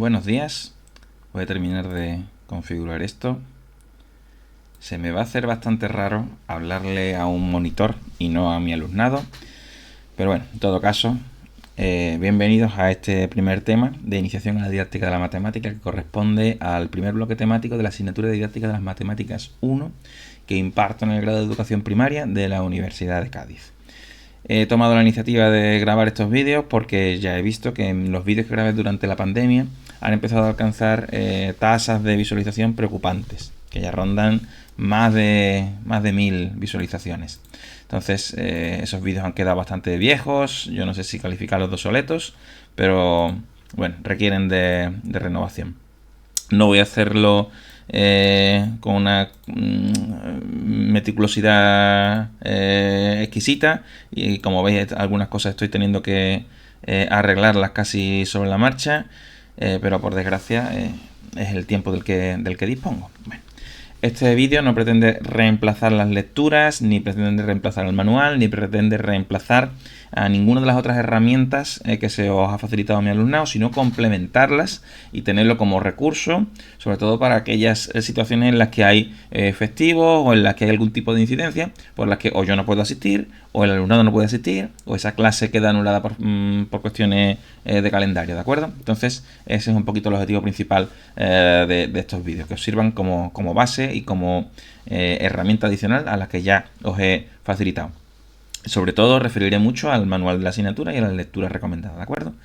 Buenos días, voy a terminar de configurar esto. Se me va a hacer bastante raro hablarle a un monitor y no a mi alumnado, pero bueno, en todo caso, bienvenidos a este primer tema de iniciación a la didáctica de la matemática, que corresponde al primer bloque temático de la asignatura de didáctica de las matemáticas 1 que imparto en el grado de educación primaria de la Universidad de Cádiz. He tomado la iniciativa de grabar estos vídeos porque ya he visto que en los vídeos que grabé durante la pandemia han empezado a alcanzar tasas de visualización preocupantes, que ya rondan más de 1000 visualizaciones. Entonces esos vídeos han quedado bastante viejos, yo no sé si calificarlos de obsoletos, pero bueno, requieren de renovación. No voy a hacerlo con una meticulosidad exquisita, y como veis algunas cosas estoy teniendo que arreglarlas casi sobre la marcha, pero por desgracia es el tiempo del que dispongo. Bueno, este vídeo no pretende reemplazar las lecturas, ni pretende reemplazar el manual, ni pretende reemplazar a ninguna de las otras herramientas que se os ha facilitado a mi alumnado, sino complementarlas y tenerlo como recurso, sobre todo para aquellas situaciones en las que hay festivos o en las que hay algún tipo de incidencia por las que o yo no puedo asistir, o el alumnado no puede asistir, o esa clase queda anulada por cuestiones de calendario, ¿de acuerdo? Entonces ese es un poquito el objetivo principal de estos vídeos, que os sirvan como base y como herramienta adicional a las que ya os he facilitado. Sobre todo referiré mucho al manual de la asignatura y a las lecturas recomendadas, ¿de acuerdo?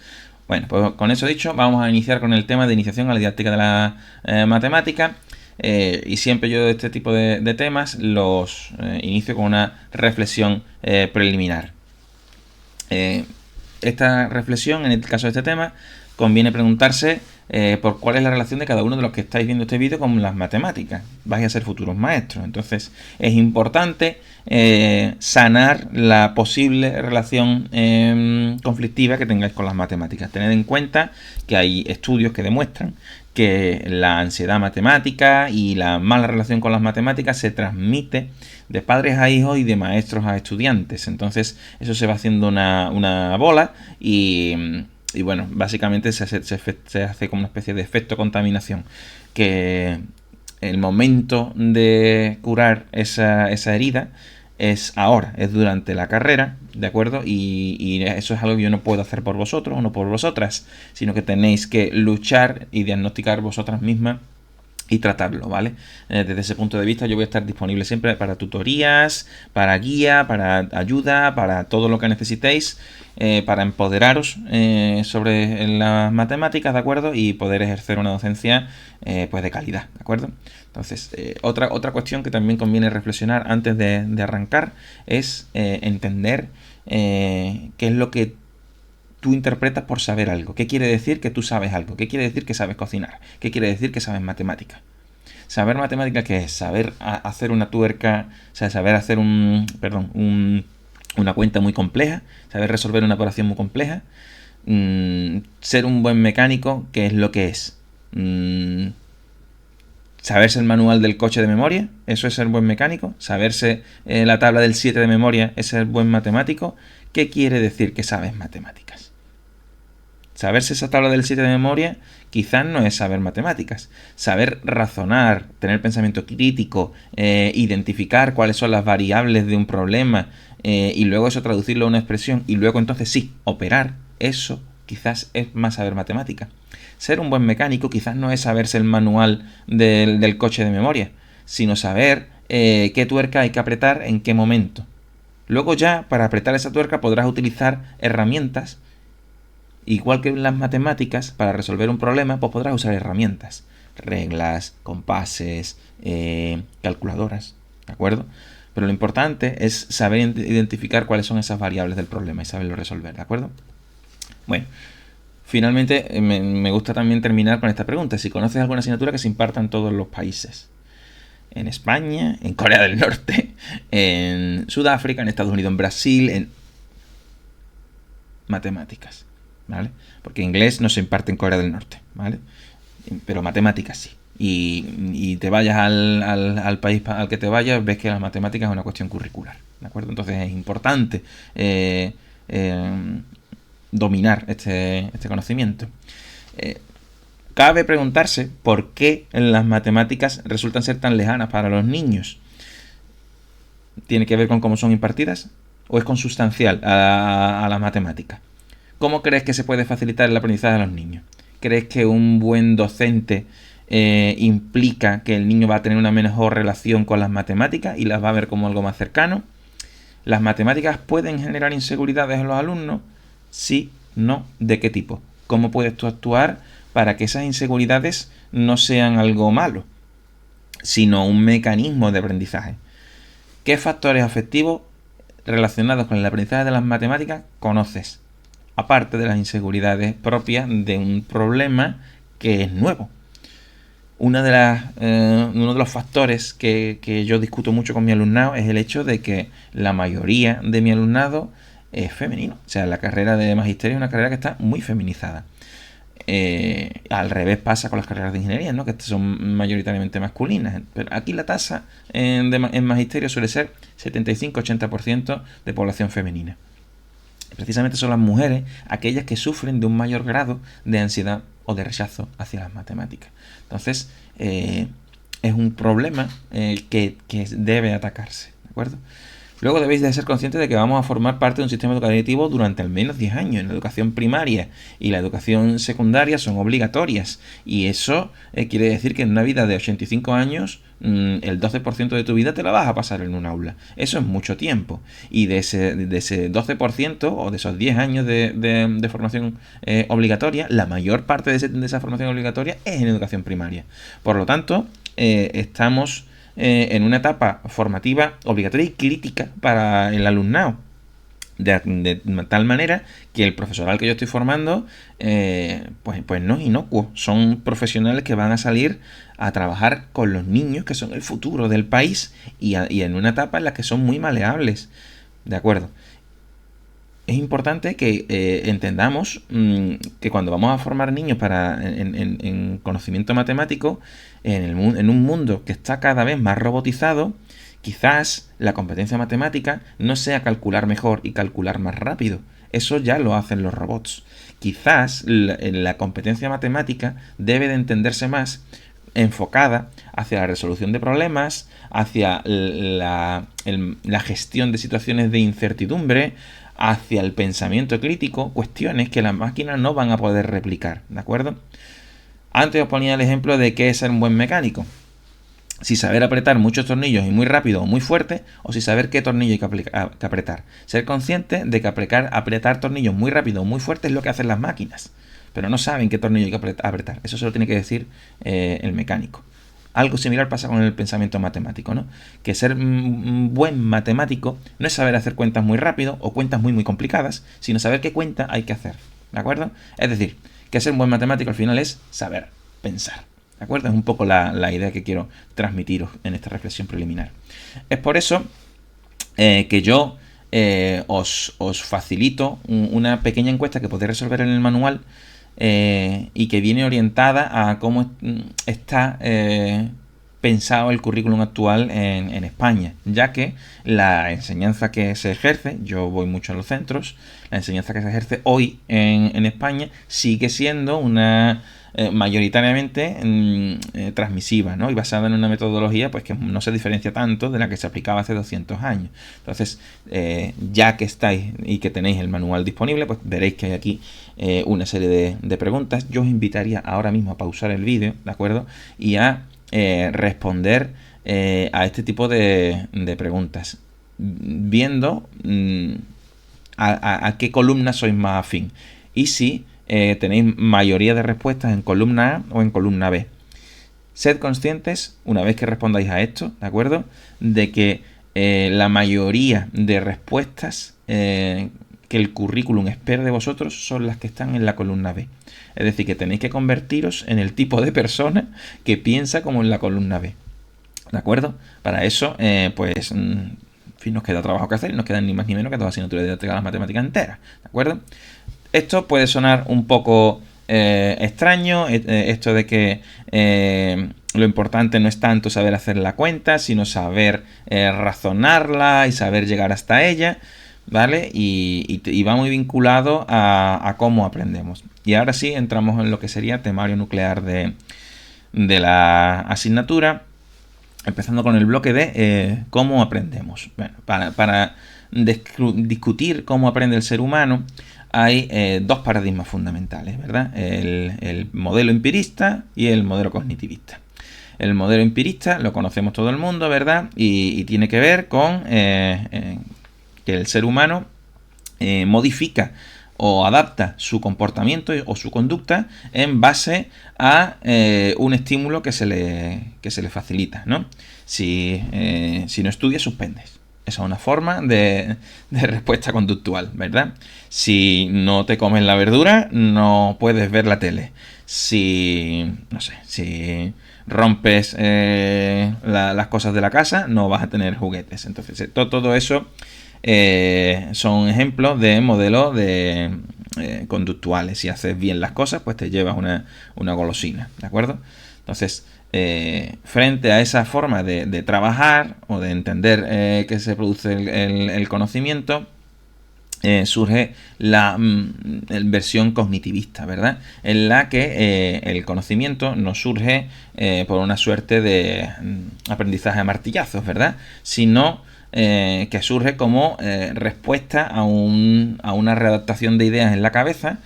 Bueno, pues con eso dicho, vamos a iniciar con el tema de iniciación a la didáctica de la matemática. Y siempre yo de este tipo de temas los inicio con una reflexión preliminar. Esta reflexión, en el caso de este tema, conviene preguntarse por cuál es la relación de cada uno de los que estáis viendo este vídeo con las matemáticas. Vais a ser futuros maestros, entonces es importante sanar la posible relación conflictiva que tengáis con las matemáticas. Tened en cuenta que hay estudios que demuestran que la ansiedad matemática y la mala relación con las matemáticas se transmite de padres a hijos y de maestros a estudiantes. Entonces eso se va haciendo una bola y bueno, básicamente se hace como una especie de efecto contaminación, que el momento de curar esa herida es ahora, es durante la carrera, ¿de acuerdo? Y eso es algo que yo no puedo hacer por vosotros o no por vosotras, sino que tenéis que luchar y diagnosticar vosotras mismas y tratarlo, ¿vale? Desde ese punto de vista yo voy a estar disponible siempre para tutorías, para guía, para ayuda, para todo lo que necesitéis, para empoderaros sobre las matemáticas, ¿de acuerdo? Y poder ejercer una docencia pues de calidad, ¿de acuerdo? Entonces, otra cuestión que también conviene reflexionar antes de arrancar es entender qué es lo que tú interpretas por saber algo. ¿Qué quiere decir que tú sabes algo? ¿Qué quiere decir que sabes cocinar? ¿Qué quiere decir que sabes matemática? Saber matemática, ¿qué es? Saber hacer una tuerca, o sea, saber hacer una cuenta muy compleja, saber resolver una operación muy compleja, ser un buen mecánico, ¿qué es lo que es? Saberse el manual del coche de memoria, eso es ser buen mecánico. Saberse la tabla del 7 de memoria es ser buen matemático. ¿Qué quiere decir que sabes matemáticas? Saberse esa tabla del 7 de memoria quizás no es saber matemáticas. Saber razonar, tener pensamiento crítico, identificar cuáles son las variables de un problema y luego eso traducirlo a una expresión y luego entonces sí, operar, eso quizás es más saber matemática. Ser un buen mecánico quizás no es saberse el manual del coche de memoria, sino saber qué tuerca hay que apretar en qué momento. Luego ya, para apretar esa tuerca podrás utilizar herramientas. Igual que en las matemáticas, para resolver un problema, pues podrás usar herramientas. Reglas, compases, calculadoras, ¿de acuerdo? Pero lo importante es saber identificar cuáles son esas variables del problema y saberlo resolver, ¿de acuerdo? Bueno, finalmente me gusta también terminar con esta pregunta. Si conoces alguna asignatura que se imparta en todos los países. En España, en Corea del Norte, en Sudáfrica, en Estados Unidos, en Brasil, en matemáticas, ¿vale? Porque inglés no se imparte en Corea del Norte, ¿vale? Pero matemáticas sí. Y te vayas al país al que te vayas, ves que las matemáticas es una cuestión curricular, ¿de acuerdo? Entonces es importante dominar este conocimiento. Cabe preguntarse por qué las matemáticas resultan ser tan lejanas para los niños. ¿Tiene que ver con cómo son impartidas? ¿O es consustancial a las matemáticas? ¿Cómo crees que se puede facilitar el aprendizaje de los niños? ¿Crees que un buen docente implica que el niño va a tener una mejor relación con las matemáticas y las va a ver como algo más cercano? ¿Las matemáticas pueden generar inseguridades en los alumnos? Sí, no, ¿de qué tipo? ¿Cómo puedes tú actuar para que esas inseguridades no sean algo malo, sino un mecanismo de aprendizaje? ¿Qué factores afectivos relacionados con el aprendizaje de las matemáticas conoces? Aparte de las inseguridades propias de un problema que es nuevo. Uno de los factores que yo discuto mucho con mi alumnado es el hecho de que la mayoría de mi alumnado es femenino. O sea, la carrera de magisterio es una carrera que está muy feminizada. Al revés pasa con las carreras de ingeniería, ¿no? Que son mayoritariamente masculinas. Pero aquí la tasa en magisterio suele ser 75-80% de población femenina. Precisamente son las mujeres aquellas que sufren de un mayor grado de ansiedad o de rechazo hacia las matemáticas. Entonces, es un problema que debe atacarse, ¿de acuerdo? Luego debéis de ser conscientes de que vamos a formar parte de un sistema educativo durante al menos 10 años. La educación primaria y la educación secundaria son obligatorias. Y eso quiere decir que en una vida de 85 años, el 12% de tu vida te la vas a pasar en un aula. Eso es mucho tiempo. Y de ese 12% o de esos 10 años de formación obligatoria, la mayor parte de esa formación obligatoria es en educación primaria. Por lo tanto, estamos en una etapa formativa obligatoria y crítica para el alumnado. De tal manera que el profesoral que yo estoy formando pues no es inocuo. Son profesionales que van a salir a trabajar con los niños, que son el futuro del país, y en una etapa en la que son muy maleables. ¿De acuerdo? Es importante que entendamos que cuando vamos a formar niños en conocimiento matemático, en un mundo que está cada vez más robotizado, quizás la competencia matemática no sea calcular mejor y calcular más rápido. Eso ya lo hacen los robots. Quizás la competencia matemática debe de entenderse más enfocada hacia la resolución de problemas, hacia la gestión de situaciones de incertidumbre, hacia el pensamiento crítico, cuestiones que las máquinas no van a poder replicar, ¿de acuerdo? Antes os ponía el ejemplo de qué es ser un buen mecánico. Si saber apretar muchos tornillos y muy rápido o muy fuerte, o si saber qué tornillo hay que apretar. Ser consciente de que apretar tornillos muy rápido o muy fuerte es lo que hacen las máquinas, pero no saben qué tornillo hay que apretar. Eso se lo tiene que decir el mecánico. Algo similar pasa con el pensamiento matemático, ¿no? Que ser un buen matemático no es saber hacer cuentas muy rápido o cuentas muy complicadas, sino saber qué cuenta hay que hacer, ¿de acuerdo? Es decir, que ser un buen matemático al final es saber pensar, ¿de acuerdo? Es un poco la idea que quiero transmitiros en esta reflexión preliminar. Es por eso que yo os facilito una pequeña encuesta que podéis resolver en el manual, y que viene orientada a cómo está pensado el currículum actual en España, ya que la enseñanza que se ejerce, yo voy mucho a los centros, la enseñanza que se ejerce hoy en España sigue siendo una mayoritariamente transmisiva, ¿no? Y basada en una metodología pues que no se diferencia tanto de la que se aplicaba hace 200 años. Entonces, ya que estáis y que tenéis el manual disponible, pues veréis que hay aquí una serie de preguntas. Yo os invitaría ahora mismo a pausar el vídeo, ¿de acuerdo? Y a responder a este tipo de preguntas, viendo a qué columna sois más afín y si tenéis mayoría de respuestas en columna A o en columna B. Sed conscientes, una vez que respondáis a esto, ¿de acuerdo?, de que la mayoría de respuestas que el currículum espera de vosotros son las que están en la columna B. Es decir, que tenéis que convertiros en el tipo de persona que piensa como en la columna B. ¿De acuerdo? Para eso, pues, en fin, nos queda trabajo que hacer y nos quedan ni más ni menos que 2 asignaturas didácticas de las matemáticas enteras. ¿De acuerdo? Esto puede sonar un poco extraño, esto de que lo importante no es tanto saber hacer la cuenta, sino saber razonarla y saber llegar hasta ella, ¿vale? Y va muy vinculado a cómo aprendemos. Y ahora sí entramos en lo que sería temario nuclear de la asignatura, empezando con el bloque de cómo aprendemos. Bueno, para discutir cómo aprende el ser humano hay dos paradigmas fundamentales, ¿verdad? El modelo empirista y el modelo cognitivista. El modelo empirista lo conocemos todo el mundo, ¿verdad? Y tiene que ver con que el ser humano modifica o adapta su comportamiento o su conducta en base a un estímulo que se le facilita, ¿no? Si no estudias, suspendes. Esa es una forma de respuesta conductual, ¿verdad? Si no te comes la verdura, no puedes ver la tele. Si rompes las cosas de la casa, no vas a tener juguetes. Entonces, todo eso son ejemplos de modelos conductuales. Si haces bien las cosas, pues te llevas una golosina, ¿de acuerdo? Entonces, frente a esa forma de trabajar o de entender que se produce el conocimiento, surge la versión cognitivista, ¿verdad? En la que el conocimiento no surge por una suerte de aprendizaje a martillazos, ¿verdad? Sino que surge como respuesta a una readaptación de ideas en la cabeza,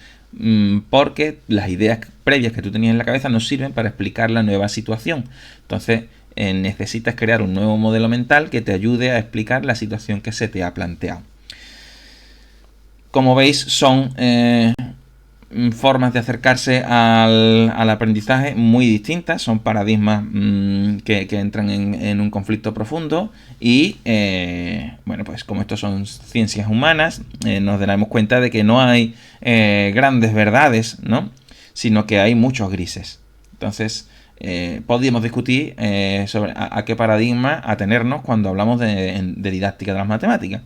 porque las ideas previas que tú tenías en la cabeza no sirven para explicar la nueva situación. Entonces necesitas crear un nuevo modelo mental que te ayude a explicar la situación que se te ha planteado. Como veis, son formas de acercarse al aprendizaje muy distintas, son paradigmas que entran en un conflicto profundo y, bueno, pues como estos son ciencias humanas, nos daremos cuenta de que no hay grandes verdades, ¿no? Sino que hay muchos grises. Entonces, podríamos discutir sobre a qué paradigma atenernos cuando hablamos de didáctica de las matemáticas.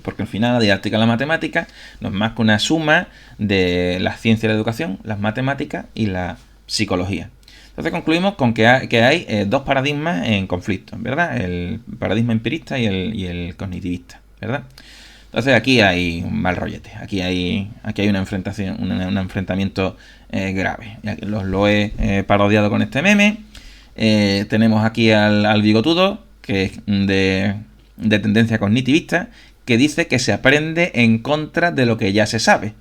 Porque al final la didáctica de la matemática no es más que una suma de la ciencia de la educación, las matemáticas y la psicología. Entonces concluimos con que hay dos paradigmas en conflicto, ¿verdad? El paradigma empirista y el cognitivista, ¿verdad? Entonces aquí hay un mal rollete, aquí hay una enfrentación, un enfrentamiento grave. Lo he parodiado con este meme. Tenemos aquí al bigotudo, que es de tendencia cognitivista, que dice que se aprende en contra de lo que ya se sabe,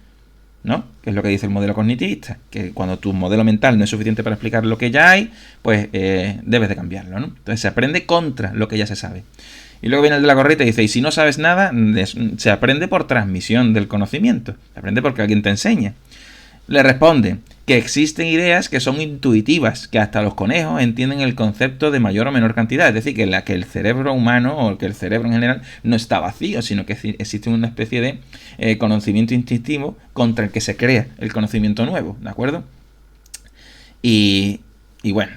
¿no? Que es lo que dice el modelo cognitivista, que cuando tu modelo mental no es suficiente para explicar lo que ya hay, pues debes de cambiarlo, ¿no? Entonces se aprende contra lo que ya se sabe. Y luego viene el de la correcta y dice, y si no sabes nada, se aprende por transmisión del conocimiento, se aprende porque alguien te enseña. Le responde que existen ideas que son intuitivas, que hasta los conejos entienden el concepto de mayor o menor cantidad. Es decir, que el cerebro humano o que el cerebro en general no está vacío, sino que existe una especie de conocimiento instintivo contra el que se crea el conocimiento nuevo, ¿de acuerdo? Y bueno,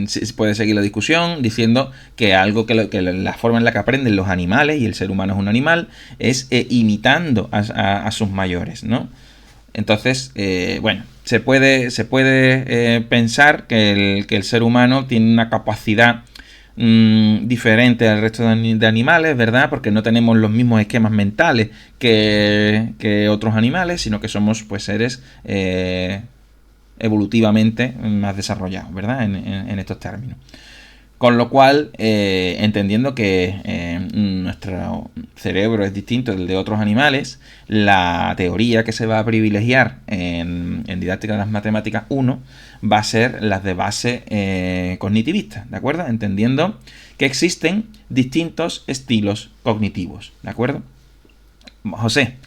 se puede seguir la discusión diciendo que algo que la forma en la que aprenden los animales, y el ser humano es un animal, es imitando a sus mayores, ¿no? Entonces, bueno, se puede pensar que el ser humano tiene una capacidad diferente al resto de animales, ¿verdad? Porque no tenemos los mismos esquemas mentales que otros animales, sino que somos pues seres evolutivamente más desarrollados, ¿verdad? En estos términos. Con lo cual, entendiendo que nuestro cerebro es distinto del de otros animales, la teoría que se va a privilegiar en didáctica de las matemáticas 1 va a ser las de base cognitivista, ¿de acuerdo? Entendiendo que existen distintos estilos cognitivos, ¿de acuerdo? José,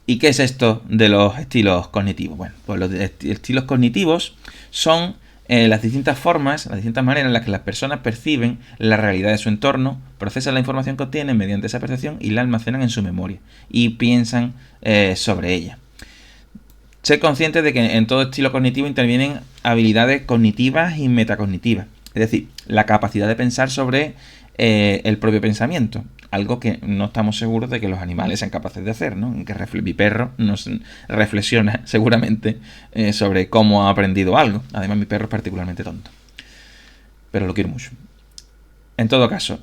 ¿y qué es esto de los estilos cognitivos? Bueno, pues los estilos cognitivos son las distintas formas, las distintas maneras en las que las personas perciben la realidad de su entorno, procesan la información que obtienen mediante esa percepción y la almacenan en su memoria y piensan sobre ella. Ser consciente de que en todo estilo cognitivo intervienen habilidades cognitivas y metacognitivas, es decir, la capacidad de pensar sobre el propio pensamiento, algo que no estamos seguros de que los animales sean capaces de hacer, ¿no? Mi perro nos reflexiona seguramente sobre cómo ha aprendido algo. Además, mi perro es particularmente tonto, pero lo quiero mucho. En todo caso,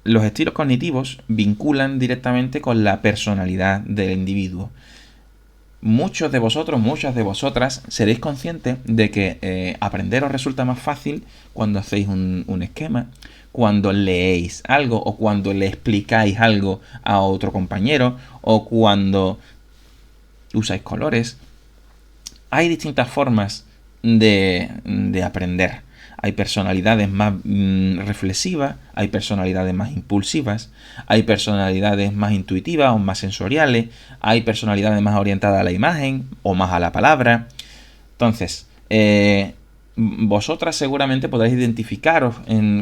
los estilos cognitivos vinculan directamente con la personalidad del individuo. muchos de vosotros, muchas de vosotras, seréis conscientes de que aprender os resulta más fácil cuando hacéis un esquema, cuando leéis algo o cuando le explicáis algo a otro compañero o cuando usáis colores. Hay distintas formas de aprender. Hay personalidades más reflexivas, hay personalidades más impulsivas, hay personalidades más intuitivas o más sensoriales, hay personalidades más orientadas a la imagen o más a la palabra. Entonces, vosotras seguramente podréis identificaros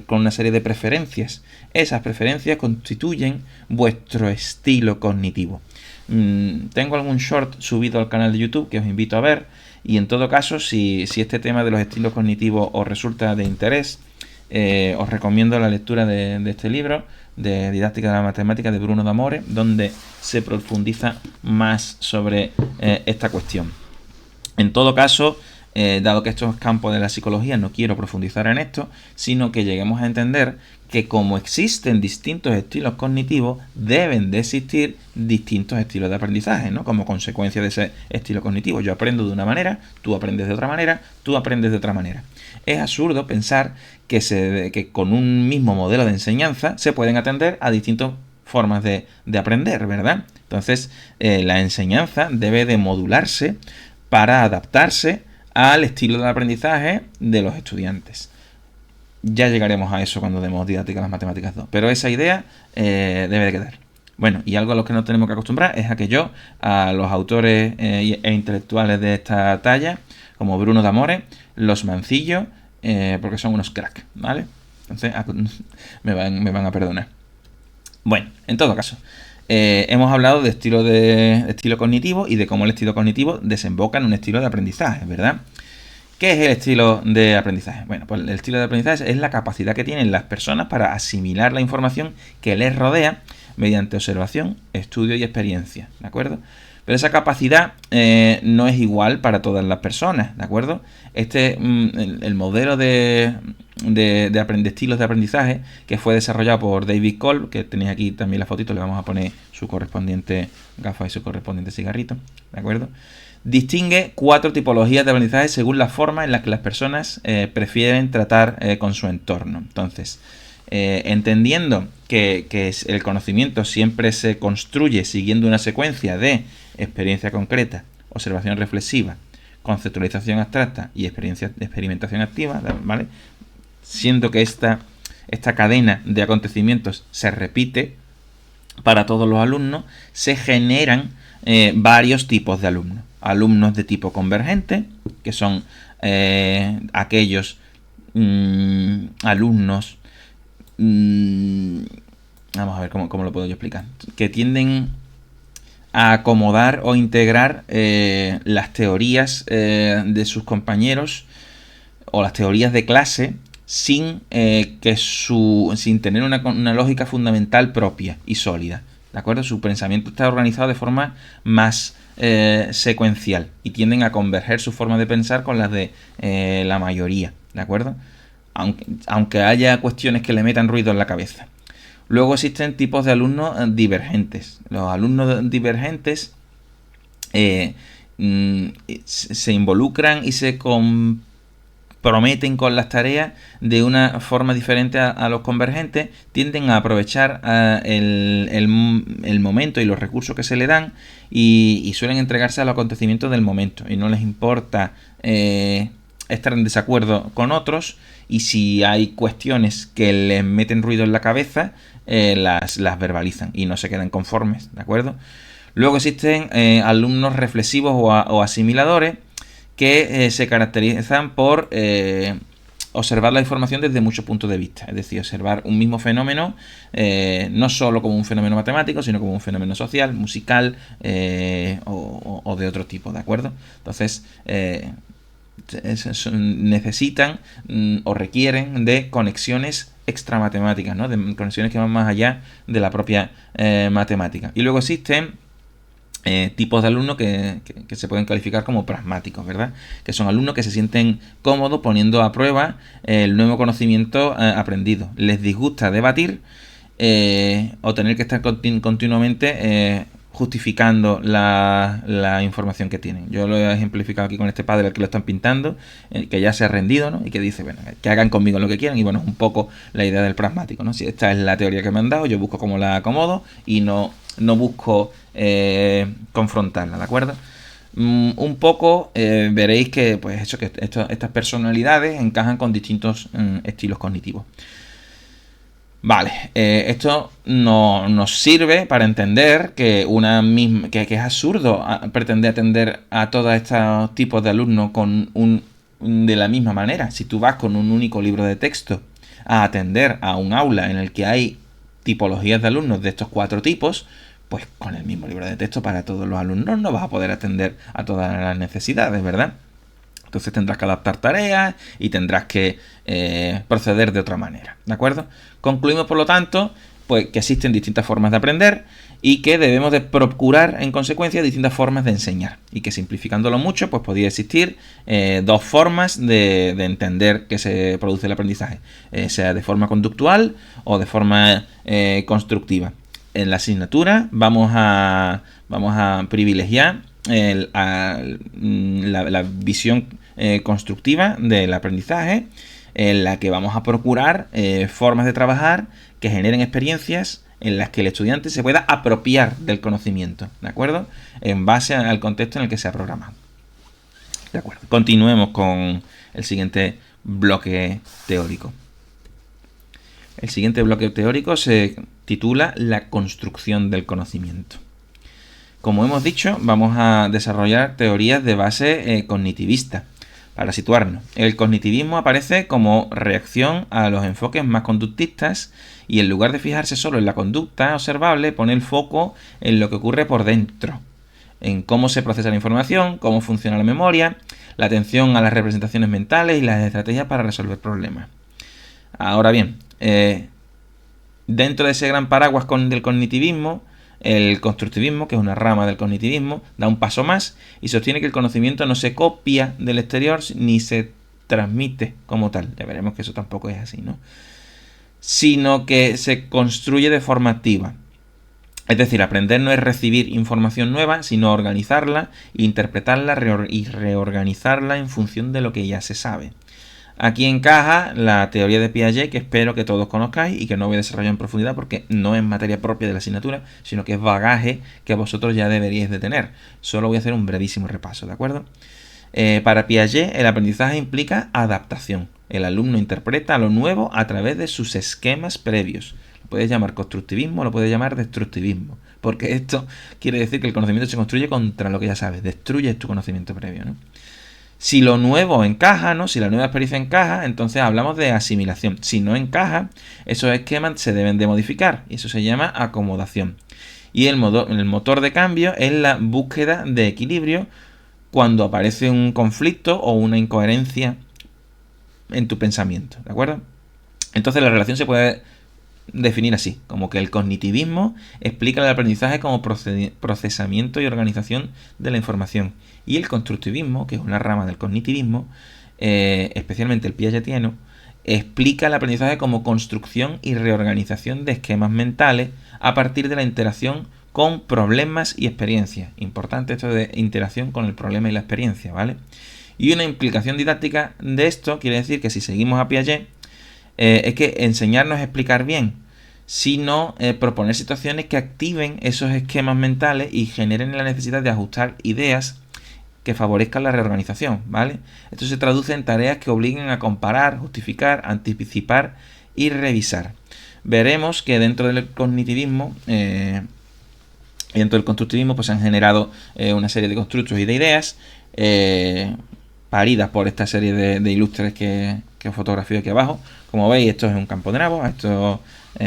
con una serie de preferencias. Esas preferencias constituyen vuestro estilo cognitivo. Tengo algún short subido al canal de YouTube que os invito a ver, y en todo caso, si este tema de los estilos cognitivos os resulta de interés, os recomiendo la lectura de este libro, de Didáctica de la Matemática, de Bruno D'Amore, donde se profundiza más sobre esta cuestión. En todo caso, dado que esto es campo de la psicología, no quiero profundizar en esto, sino que lleguemos a entender que como existen distintos estilos cognitivos, deben de existir distintos estilos de aprendizaje, ¿no? Como consecuencia de ese estilo cognitivo. Yo aprendo de una manera, tú aprendes de otra manera, tú aprendes de otra manera. Es absurdo pensar que con un mismo modelo de enseñanza se pueden atender a distintas formas de aprender, ¿verdad? Entonces, la enseñanza debe de modularse para adaptarse al estilo de aprendizaje de los estudiantes. Ya llegaremos a eso cuando demos Didáctica de las Matemáticas 2. Pero esa idea debe de quedar. Bueno, y algo a lo que nos tenemos que acostumbrar es a que yo, a los autores e intelectuales de esta talla, como Bruno D'Amore, los mancillo, porque son unos cracks, ¿vale? Entonces me van a perdonar. Bueno, en todo caso, hemos hablado de estilo cognitivo y de cómo el estilo cognitivo desemboca en un estilo de aprendizaje, ¿verdad? ¿Qué es el estilo de aprendizaje? Bueno, pues el estilo de aprendizaje es la capacidad que tienen las personas para asimilar la información que les rodea mediante observación, estudio y experiencia, ¿de acuerdo? Pero esa capacidad no es igual para todas las personas, ¿de acuerdo? El modelo de estilos de aprendizaje que fue desarrollado por David Kolb, que tenéis aquí también la fotito, le vamos a poner su correspondiente gafa y su correspondiente cigarrito, ¿de acuerdo? Distingue 4 tipologías de aprendizaje según la forma en la que las personas prefieren tratar con su entorno. Entonces, entendiendo que el conocimiento siempre se construye siguiendo una secuencia de experiencia concreta, observación reflexiva, conceptualización abstracta y experimentación activa, ¿vale? Siendo que esta cadena de acontecimientos se repite para todos los alumnos, se generan varios tipos de alumnos. Alumnos de tipo convergente, que son aquellos alumnos, vamos a ver cómo lo puedo yo explicar, que tienden a acomodar o integrar las teorías de sus compañeros o las teorías de clase sin tener una lógica fundamental propia y sólida, ¿de acuerdo? Su pensamiento está organizado de forma más secuencial y tienden a converger su forma de pensar con las de la mayoría, ¿de acuerdo? Aunque haya cuestiones que le metan ruido en la cabeza. Luego existen tipos de alumnos divergentes. Los alumnos divergentes se involucran y se comprometen con las tareas de una forma diferente a los convergentes, tienden a aprovechar el momento y los recursos que se le dan y suelen entregarse a los acontecimientos del momento y no les importa estar en desacuerdo con otros, y si hay cuestiones que les meten ruido en la cabeza, las verbalizan y no se quedan conformes, ¿de acuerdo? Luego existen alumnos reflexivos o asimiladores que se caracterizan por observar la información desde muchos puntos de vista, es decir, observar un mismo fenómeno no solo como un fenómeno matemático, sino como un fenómeno social, musical o de otro tipo, ¿de acuerdo? Entonces, necesitan o requieren de conexiones extramatemáticas, ¿no? De conexiones que van más allá de la propia matemática. Y luego existen tipos de alumnos que se pueden calificar como pragmáticos, ¿verdad? Que son alumnos que se sienten cómodos poniendo a prueba el nuevo conocimiento aprendido. Les disgusta debatir o tener que estar continuamente justificando la información que tienen. Yo lo he ejemplificado aquí con este padre al que lo están pintando, que ya se ha rendido, ¿no? Y que dice, bueno, que hagan conmigo lo que quieran. Y bueno, es un poco la idea del pragmático, ¿no? Si esta es la teoría que me han dado, yo busco cómo la acomodo y no busco confrontarla, ¿de acuerdo? Un poco veréis que pues eso, que estas personalidades encajan con distintos estilos cognitivos. Vale, esto nos sirve para entender que que es absurdo pretender atender a todos estos tipos de alumnos de la misma manera. Si tú vas con un único libro de texto a atender a un aula en el que hay tipologías de alumnos de estos 4 tipos, pues con el mismo libro de texto para todos los alumnos no vas a poder atender a todas las necesidades, ¿verdad? Entonces tendrás que adaptar tareas y tendrás que proceder de otra manera, ¿de acuerdo? Concluimos, por lo tanto, pues que existen distintas formas de aprender y que debemos de procurar, en consecuencia, distintas formas de enseñar. Y que simplificándolo mucho, pues podría existir 2 formas de entender que se produce el aprendizaje, sea de forma conductual o de forma constructiva. En la asignatura vamos a privilegiar la visión constructiva del aprendizaje, en la que vamos a procurar formas de trabajar que generen experiencias en las que el estudiante se pueda apropiar del conocimiento, ¿de acuerdo? En base al contexto en el que se ha programado. De acuerdo. Continuemos con el siguiente bloque teórico. El siguiente bloque teórico se titula La construcción del conocimiento. Como hemos dicho, vamos a desarrollar teorías de base cognitivista. Para situarnos, el cognitivismo aparece como reacción a los enfoques más conductistas y en lugar de fijarse solo en la conducta observable, pone el foco en lo que ocurre por dentro, en cómo se procesa la información, cómo funciona la memoria, la atención a las representaciones mentales y las estrategias para resolver problemas. Ahora bien, dentro de ese gran paraguas del cognitivismo, el constructivismo, que es una rama del cognitivismo, da un paso más y sostiene que el conocimiento no se copia del exterior ni se transmite como tal. Ya veremos que eso tampoco es así, ¿no? Sino que se construye de forma activa. Es decir, aprender no es recibir información nueva, sino organizarla, interpretarla y reorganizarla en función de lo que ya se sabe. Aquí encaja la teoría de Piaget, que espero que todos conozcáis y que no voy a desarrollar en profundidad porque no es materia propia de la asignatura, sino que es bagaje que vosotros ya deberíais de tener. Solo voy a hacer un brevísimo repaso, ¿de acuerdo? Para Piaget, el aprendizaje implica adaptación. El alumno interpreta lo nuevo a través de sus esquemas previos. Lo puedes llamar constructivismo, lo puedes llamar destructivismo, porque esto quiere decir que el conocimiento se construye contra lo que ya sabes, destruyes tu conocimiento previo, ¿no? Si lo nuevo encaja, ¿no? Si la nueva experiencia encaja, entonces hablamos de asimilación. Si no encaja, esos esquemas se deben de modificar y eso se llama acomodación. Y el motor de cambio es la búsqueda de equilibrio cuando aparece un conflicto o una incoherencia en tu pensamiento, ¿de acuerdo? Entonces la relación se puede definir así, como que el cognitivismo explica el aprendizaje como procesamiento y organización de la información, y el constructivismo, que es una rama del cognitivismo, especialmente el piagetiano, explica el aprendizaje como construcción y reorganización de esquemas mentales a partir de la interacción con problemas y experiencias. Importante esto de interacción con el problema y la experiencia, ¿vale? Y una implicación didáctica de esto quiere decir que si seguimos a Piaget, es que enseñar no es explicar bien, sino proponer situaciones que activen esos esquemas mentales y generen la necesidad de ajustar ideas que favorezcan la reorganización, ¿vale? Esto se traduce en tareas que obliguen a comparar, justificar, anticipar y revisar. Veremos que dentro del cognitivismo y dentro del constructivismo pues se han generado una serie de constructos y de ideas paridas por esta serie de ilustres que os fotografío aquí abajo. Como veis, esto es un campo de nabos. Estos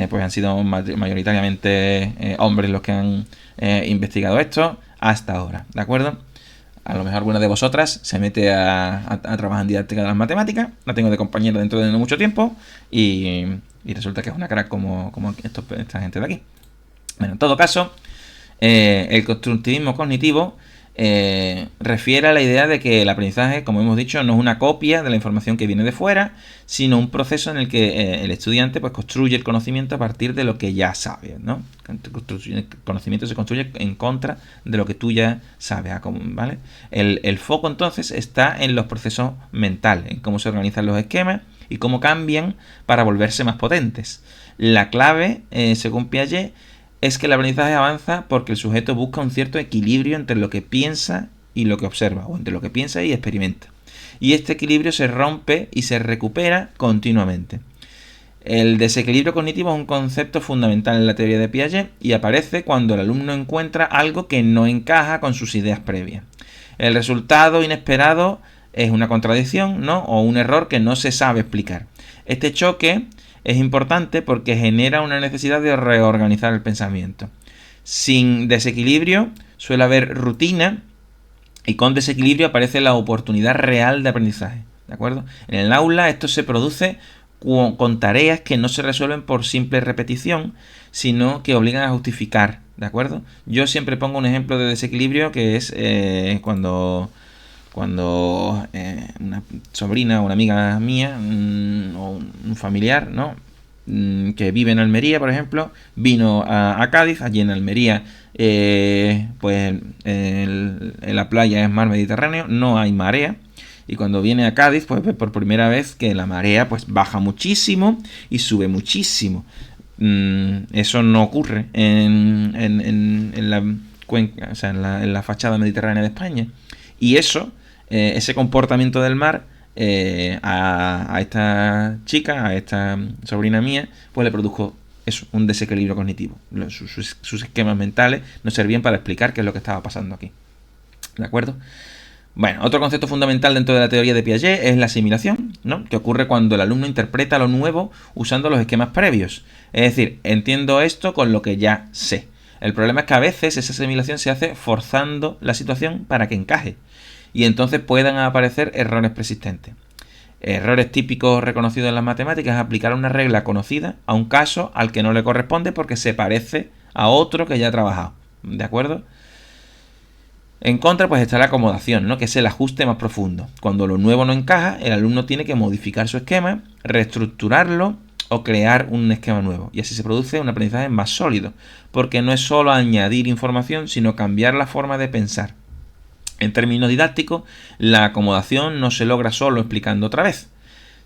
pues han sido mayoritariamente hombres los que han investigado esto hasta ahora, ¿de acuerdo? A lo mejor alguna de vosotras se mete a trabajar en didáctica de las matemáticas. La tengo de compañero dentro de no mucho tiempo y resulta que es una crack como esta gente de aquí. Bueno, en todo caso, el constructivismo cognitivo refiere a la idea de que el aprendizaje, como hemos dicho, no es una copia de la información que viene de fuera, sino un proceso en el que el estudiante pues construye el conocimiento a partir de lo que ya sabe, ¿no? El conocimiento se construye en contra de lo que tú ya sabes, ¿vale? El foco entonces está en los procesos mentales, en cómo se organizan los esquemas y cómo cambian para volverse más potentes. La clave, según Piaget, es que el aprendizaje avanza porque el sujeto busca un cierto equilibrio entre lo que piensa y lo que observa, o entre lo que piensa y experimenta. Y este equilibrio se rompe y se recupera continuamente. El desequilibrio cognitivo es un concepto fundamental en la teoría de Piaget y aparece cuando el alumno encuentra algo que no encaja con sus ideas previas. El resultado inesperado es una contradicción, ¿no? O un error que no se sabe explicar. Este choque es importante porque genera una necesidad de reorganizar el pensamiento. Sin desequilibrio suele haber rutina y con desequilibrio aparece la oportunidad real de aprendizaje, ¿de acuerdo? En el aula esto se produce con tareas que no se resuelven por simple repetición, sino que obligan a justificar, ¿de acuerdo? Yo siempre pongo un ejemplo de desequilibrio que es cuando una sobrina o una amiga mía o un familiar, ¿no? Que vive en Almería, por ejemplo, vino a Cádiz. Allí en Almería pues en la playa es mar Mediterráneo, no hay marea, y cuando viene a Cádiz pues ve por primera vez que la marea pues baja muchísimo y sube muchísimo. Eso no ocurre en la cuenca, o sea, en la fachada mediterránea de España, y eso, ese comportamiento del mar, a esta chica, a esta sobrina mía, pues le produjo eso, un desequilibrio cognitivo. Sus esquemas mentales no servían para explicar qué es lo que estaba pasando aquí. ¿De acuerdo? Bueno, otro concepto fundamental dentro de la teoría de Piaget es la asimilación, ¿no? Que ocurre cuando el alumno interpreta lo nuevo usando los esquemas previos. Es decir, entiendo esto con lo que ya sé. El problema es que a veces esa asimilación se hace forzando la situación para que encaje, y entonces puedan aparecer errores persistentes. Errores típicos reconocidos en las matemáticas es aplicar una regla conocida a un caso al que no le corresponde porque se parece a otro que ya ha trabajado. ¿De acuerdo? En contra, pues está la acomodación, ¿no? Que es el ajuste más profundo. Cuando lo nuevo no encaja, el alumno tiene que modificar su esquema, reestructurarlo o crear un esquema nuevo. Y así se produce un aprendizaje más sólido, porque no es solo añadir información, sino cambiar la forma de pensar. En términos didácticos, la acomodación no se logra solo explicando otra vez,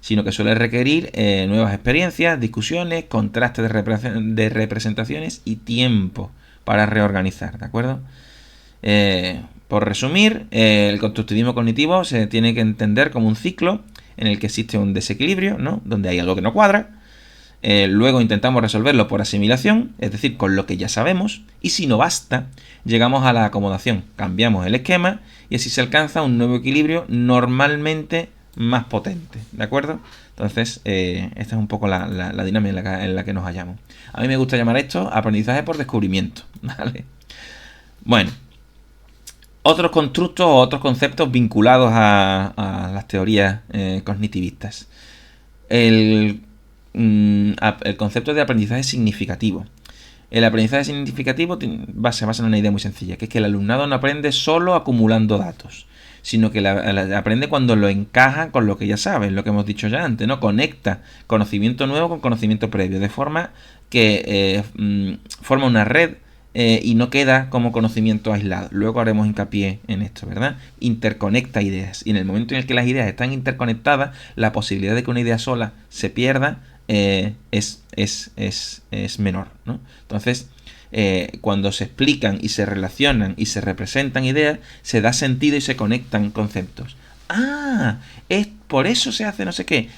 sino que suele requerir nuevas experiencias, discusiones, contrastes de representaciones y tiempo para reorganizar, ¿de acuerdo? Por resumir, el constructivismo cognitivo se tiene que entender como un ciclo en el que existe un desequilibrio, ¿no? Donde hay algo que no cuadra. Luego intentamos resolverlo por asimilación, es decir, con lo que ya sabemos, y si no basta, llegamos a la acomodación, cambiamos el esquema y así se alcanza un nuevo equilibrio normalmente más potente, ¿de acuerdo? Entonces, esta es un poco la dinámica en la que nos hallamos. A mí me gusta llamar esto aprendizaje por descubrimiento, ¿vale? Bueno, otros constructos o otros conceptos vinculados a las teorías cognitivistas. El concepto de aprendizaje significativo. El aprendizaje significativo se basa en una idea muy sencilla, que es que el alumnado no aprende solo acumulando datos, sino que aprende cuando lo encaja con lo que ya sabe, lo que hemos dicho ya antes, ¿no? Conecta conocimiento nuevo con conocimiento previo, de forma que forma una red y no queda como conocimiento aislado. Luego haremos hincapié en esto, ¿verdad? Interconecta ideas, y en el momento en el que las ideas están interconectadas, la posibilidad de que una idea sola se pierda es menor, ¿no? Entonces, cuando se explican y se relacionan y se representan ideas, se da sentido y se conectan conceptos. Es por eso se hace no sé qué.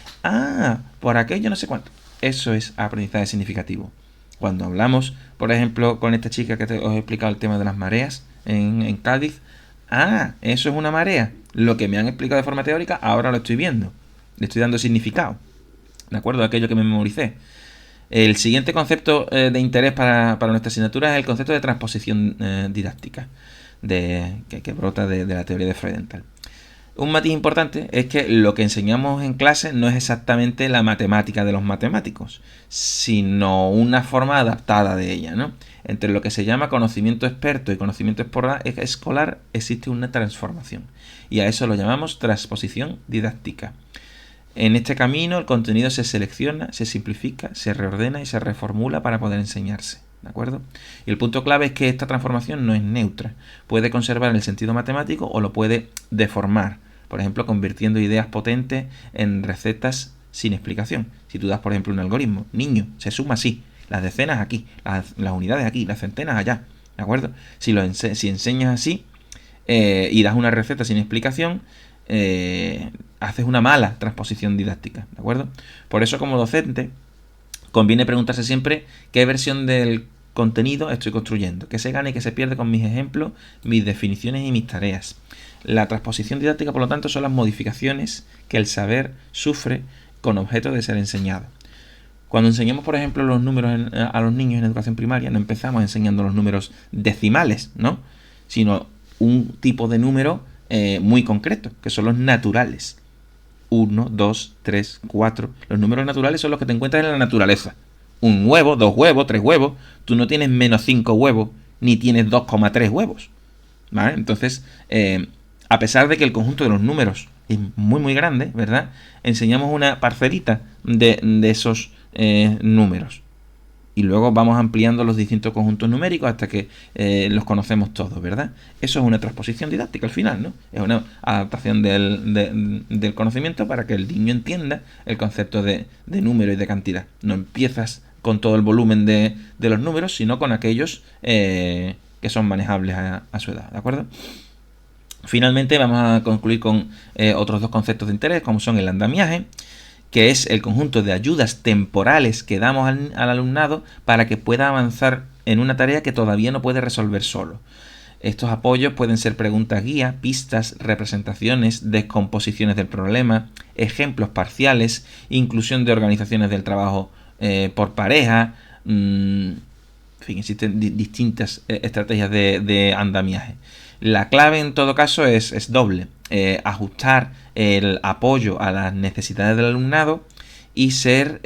Por aquello no sé cuánto. Eso es aprendizaje significativo. Cuando hablamos, por ejemplo, con esta chica que os he explicado el tema de las mareas en Cádiz, eso es una marea. Lo que me han explicado de forma teórica, ahora lo estoy viendo. Le estoy dando significado, ¿de acuerdo? Aquello que me memoricé. El siguiente concepto de interés para nuestra asignatura es el concepto de transposición didáctica, que brota de la teoría de Freudenthal. Un matiz importante es que lo que enseñamos en clase no es exactamente la matemática de los matemáticos, sino una forma adaptada de ella, ¿no? Entre lo que se llama conocimiento experto y conocimiento escolar existe una transformación. Y a eso lo llamamos transposición didáctica. En este camino el contenido se selecciona, se simplifica, se reordena y se reformula para poder enseñarse. ¿De acuerdo? Y el punto clave es que esta transformación no es neutra. Puede conservar el sentido matemático o lo puede deformar. Por ejemplo, convirtiendo ideas potentes en recetas sin explicación. Si tú das, por ejemplo, un algoritmo, niño, se suma así, las decenas aquí, las unidades aquí, las centenas allá. ¿De acuerdo? Si enseñas así y das una receta sin explicación, haces una mala transposición didáctica. ¿De acuerdo? Por eso, como docente, conviene preguntarse siempre qué versión del contenido estoy construyendo, qué se gana y qué se pierde con mis ejemplos, mis definiciones y mis tareas. La transposición didáctica, por lo tanto, son las modificaciones que el saber sufre con objeto de ser enseñado. Cuando enseñamos, por ejemplo, los números a los niños en educación primaria, no empezamos enseñando los números decimales, ¿no? Sino un tipo de número muy concreto, que son los naturales. 1, 2, 3, 4. Los números naturales son los que te encuentras en la naturaleza. Un huevo, 2 huevos, 3 huevos. Tú no tienes menos 5 huevos, ni tienes 2,3 huevos. ¿Vale? Entonces, a pesar de que el conjunto de los números es muy, muy grande, ¿verdad? Enseñamos una parcelita de esos números. Y luego vamos ampliando los distintos conjuntos numéricos hasta que los conocemos todos, ¿verdad? Eso es una transposición didáctica al final, ¿no? Es una adaptación del conocimiento para que el niño entienda el concepto de número y de cantidad. No empiezas con todo el volumen de los números, sino con aquellos que son manejables a su edad, ¿de acuerdo? Finalmente vamos a concluir con otros dos conceptos de interés, como son el andamiaje, que es el conjunto de ayudas temporales que damos al alumnado para que pueda avanzar en una tarea que todavía no puede resolver solo. Estos apoyos pueden ser preguntas guía, pistas, representaciones, descomposiciones del problema, ejemplos parciales, inclusión de organizaciones del trabajo por pareja. En fin, existen distintas estrategias de andamiaje. La clave en todo caso es doble. Ajustar el apoyo a las necesidades del alumnado y ser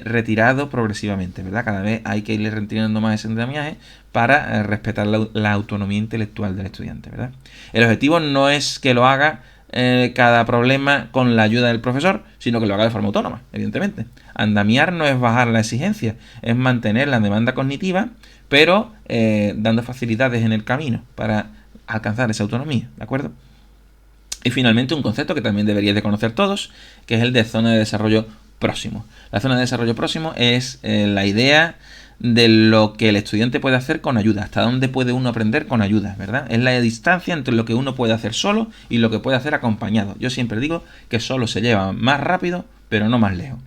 retirado progresivamente, ¿verdad? Cada vez hay que irle retirando más ese andamiaje para respetar la autonomía intelectual del estudiante, ¿verdad? El objetivo no es que lo haga cada problema con la ayuda del profesor, sino que lo haga de forma autónoma, evidentemente. Andamiar no es bajar la exigencia, es mantener la demanda cognitiva, pero dando facilidades en el camino para alcanzar esa autonomía, ¿de acuerdo? Y finalmente un concepto que también deberíais de conocer todos, que es el de zona de desarrollo próximo. La zona de desarrollo próximo es la idea de lo que el estudiante puede hacer con ayuda, hasta dónde puede uno aprender con ayuda, ¿verdad? Es la distancia entre lo que uno puede hacer solo y lo que puede hacer acompañado. Yo siempre digo que solo se lleva más rápido, pero no más lejos.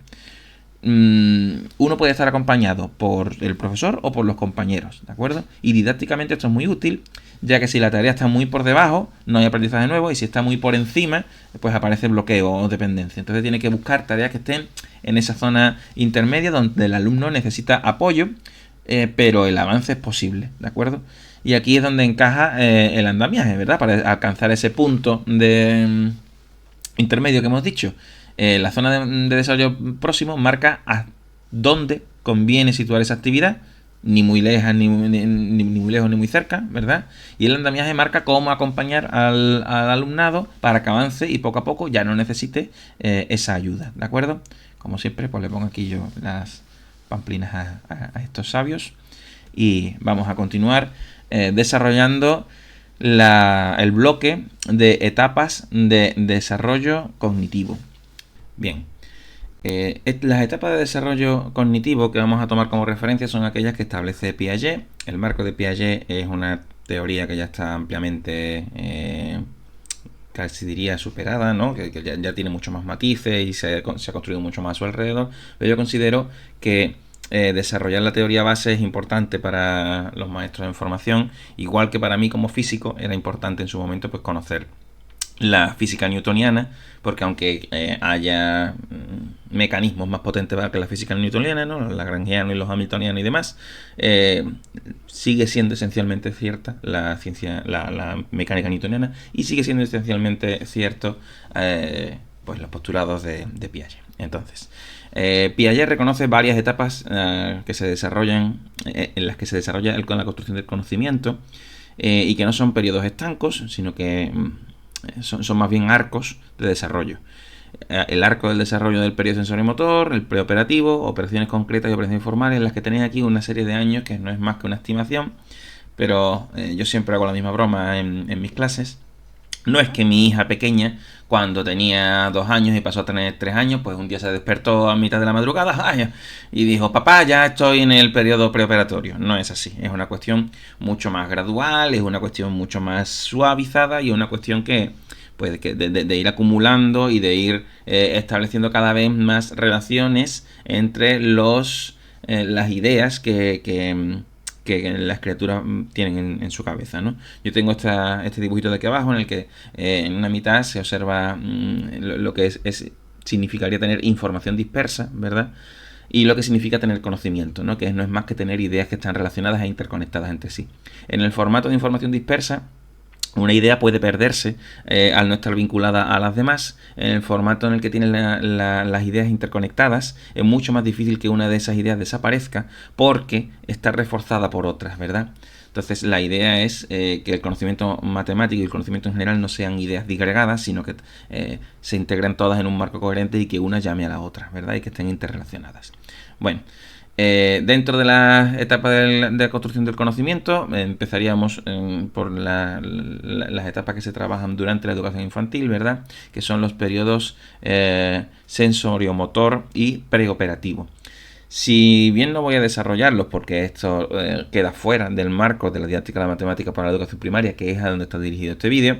Uno puede estar acompañado por el profesor o por los compañeros, ¿de acuerdo? Y didácticamente esto es muy útil, ya que si la tarea está muy por debajo, no hay aprendizaje nuevo, y si está muy por encima, pues aparece bloqueo o dependencia. Entonces tiene que buscar tareas que estén en esa zona intermedia donde el alumno necesita apoyo, pero el avance es posible, ¿de acuerdo? Y aquí es donde encaja el andamiaje, ¿verdad? Para alcanzar ese punto de intermedio que hemos dicho. La zona de desarrollo próximo marca a dónde conviene situar esa actividad, ni muy lejos ni muy lejos ni muy cerca, ¿verdad? Y el andamiaje marca cómo acompañar al alumnado para que avance y poco a poco ya no necesite esa ayuda, ¿de acuerdo? Como siempre, pues le pongo aquí yo las pamplinas a estos sabios y vamos a continuar desarrollando el bloque de etapas de desarrollo cognitivo. Bien, las etapas de desarrollo cognitivo que vamos a tomar como referencia son aquellas que establece Piaget. El marco de Piaget es una teoría que ya está ampliamente, casi diría, superada, ¿no? Que ya tiene mucho más matices y se ha construido mucho más a su alrededor, pero yo considero que desarrollar la teoría base es importante para los maestros en formación, igual que para mí como físico era importante en su momento pues conocer la física newtoniana, porque aunque haya mecanismos más potentes para que la física newtoniana, ¿no? El lagrangiano y los hamiltonianos y demás, sigue siendo esencialmente cierta la ciencia, la mecánica newtoniana, y sigue siendo esencialmente cierto pues los postulados de Piaget. Entonces, Piaget reconoce varias etapas que se desarrollan, en las que se desarrolla con la construcción del conocimiento, y que no son periodos estancos, sino que son más bien arcos de desarrollo. El arco del desarrollo del periodo sensorimotor, el preoperativo, operaciones concretas y operaciones formales, en las que tenéis aquí una serie de años que no es más que una estimación, pero yo siempre hago la misma broma en mis clases. No es que mi hija pequeña, cuando tenía 2 años y pasó a tener 3 años, pues un día se despertó a mitad de la madrugada y dijo, papá, ya estoy en el periodo preoperatorio. No es así, es una cuestión mucho más gradual, es una cuestión mucho más suavizada y es una cuestión que pues de ir acumulando y de ir estableciendo cada vez más relaciones entre las ideas que las criaturas tienen en su cabeza, ¿no? Yo tengo este dibujito de aquí abajo en el que en una mitad se observa lo que significaría tener información dispersa, ¿verdad? Y lo que significa tener conocimiento, ¿no? Que no es más que tener ideas que están relacionadas e interconectadas entre sí. En el formato de información dispersa, una idea puede perderse al no estar vinculada a las demás. En el formato en el que tienen las ideas interconectadas, es mucho más difícil que una de esas ideas desaparezca porque está reforzada por otras, ¿verdad? Entonces la idea es que el conocimiento matemático y el conocimiento en general no sean ideas disgregadas, sino que se integren todas en un marco coherente y que una llame a la otra, ¿verdad? Y que estén interrelacionadas. Bueno, dentro de la etapa de construcción del conocimiento, empezaríamos por las etapas que se trabajan durante la educación infantil, ¿verdad? Que son los periodos sensorio-motor y preoperativo. Si bien no voy a desarrollarlos porque esto queda fuera del marco de la didáctica de la matemática para la educación primaria, que es a donde está dirigido este vídeo,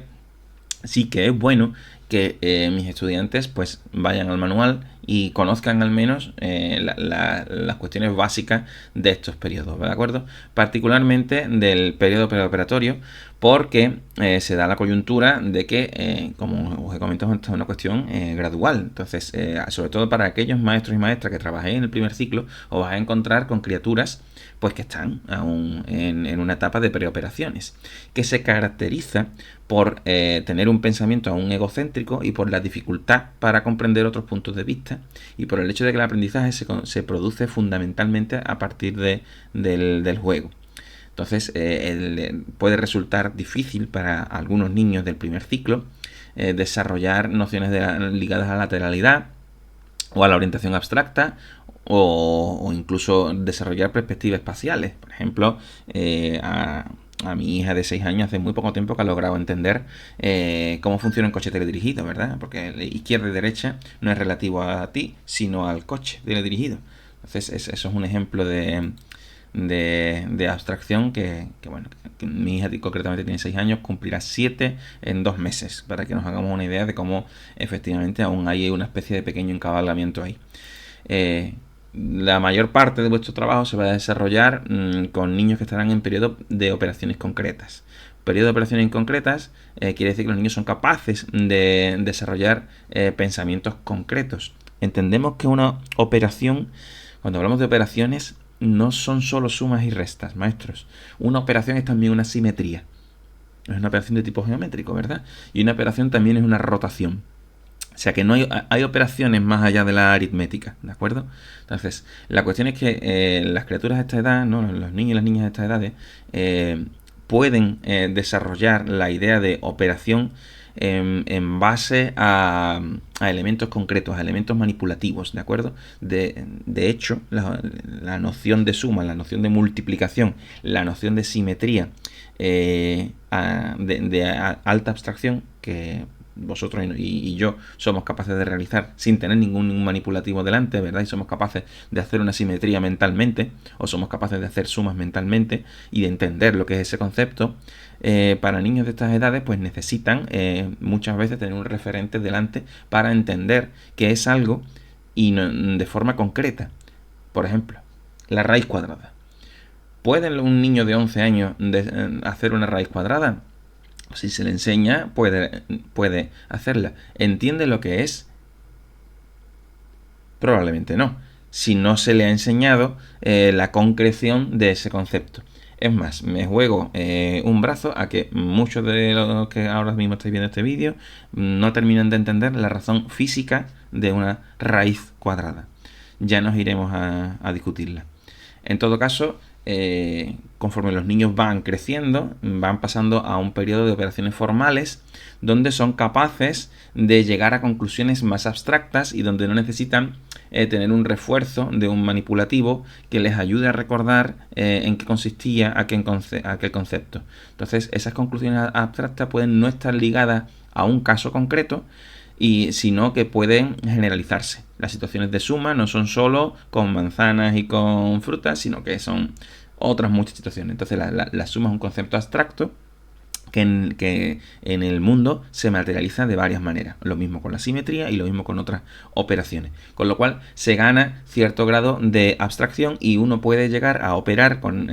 sí que es bueno que mis estudiantes pues vayan al manual y conozcan al menos las cuestiones básicas de estos periodos, ¿de acuerdo? Particularmente del periodo preoperatorio, porque se da la coyuntura de que, como os he comentado, esto es una cuestión gradual. Entonces, sobre todo para aquellos maestros y maestras que trabajéis en el primer ciclo, os vais a encontrar con criaturas pues que están aún en una etapa de preoperaciones, que se caracteriza por tener un pensamiento aún egocéntrico y por la dificultad para comprender otros puntos de vista y por el hecho de que el aprendizaje se produce fundamentalmente a partir del juego. Entonces puede resultar difícil para algunos niños del primer ciclo desarrollar nociones ligadas a la lateralidad o a la orientación abstracta o incluso desarrollar perspectivas espaciales. Por ejemplo, a mi hija de 6 años hace muy poco tiempo que ha logrado entender cómo funciona un coche teledirigido, ¿verdad? Porque izquierda y derecha no es relativo a ti, sino al coche teledirigido. Entonces, eso es un ejemplo de abstracción que mi hija concretamente tiene 6 años, cumplirá 7 en 2 meses, para que nos hagamos una idea de cómo efectivamente aún hay una especie de pequeño encabalgamiento ahí. La mayor parte de vuestro trabajo se va a desarrollar con niños que estarán en periodo de operaciones concretas. Periodo de operaciones concretas quiere decir que los niños son capaces de desarrollar pensamientos concretos. Entendemos que una operación, cuando hablamos de operaciones, no son solo sumas y restas, maestros. Una operación es también una simetría. Es una operación de tipo geométrico, ¿verdad? Y una operación también es una rotación. O sea que no hay operaciones más allá de la aritmética, ¿de acuerdo? Entonces, la cuestión es que las criaturas de esta edad, ¿no? Los niños y las niñas de esta edad, pueden desarrollar la idea de operación en base a elementos concretos, a elementos manipulativos, ¿de acuerdo? De hecho, la noción de suma, la noción de multiplicación, la noción de simetría de alta abstracción que vosotros y yo somos capaces de realizar sin tener ningún manipulativo delante, ¿verdad? Y somos capaces de hacer una simetría mentalmente, o somos capaces de hacer sumas mentalmente y de entender lo que es ese concepto. Para niños de estas edades pues necesitan muchas veces tener un referente delante para entender que es algo y de forma concreta. Por ejemplo, la raíz cuadrada. ¿Puede un niño de 11 años hacer una raíz cuadrada? Si se le enseña, puede hacerla. ¿Entiende lo que es? Probablemente no. Si no se le ha enseñado la concreción de ese concepto. Es más, me juego un brazo a que muchos de los que ahora mismo estáis viendo este vídeo no terminan de entender la razón física de una raíz cuadrada. ya nos iremos a discutirla. En todo caso, conforme los niños van creciendo, van pasando a un periodo de operaciones formales donde son capaces de llegar a conclusiones más abstractas y donde no necesitan tener un refuerzo de un manipulativo que les ayude a recordar en qué consistía aquel concepto. Entonces, esas conclusiones abstractas pueden no estar ligadas a un caso concreto, sino que pueden generalizarse. Las situaciones de suma no son solo con manzanas y con frutas, sino que son otras muchas situaciones. Entonces la suma es un concepto abstracto que en el mundo se materializa de varias maneras. Lo mismo con la simetría y lo mismo con otras operaciones. Con lo cual se gana cierto grado de abstracción y uno puede llegar a operar con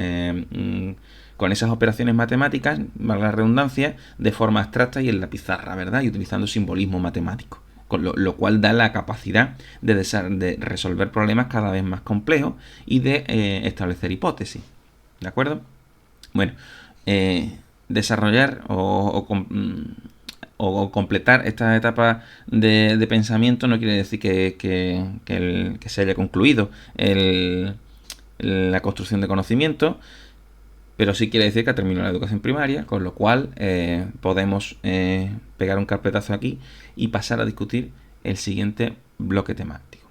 esas operaciones matemáticas, valga la redundancia, de forma abstracta y en la pizarra, ¿verdad? Y utilizando simbolismo matemático. Con lo cual da la capacidad de resolver problemas cada vez más complejos y de establecer hipótesis. ¿De acuerdo? Bueno, desarrollar o completar esta etapa de pensamiento no quiere decir que se haya concluido la construcción de conocimiento, pero sí quiere decir que ha terminado la educación primaria, con lo cual podemos pegar un carpetazo aquí y pasar a discutir el siguiente bloque temático,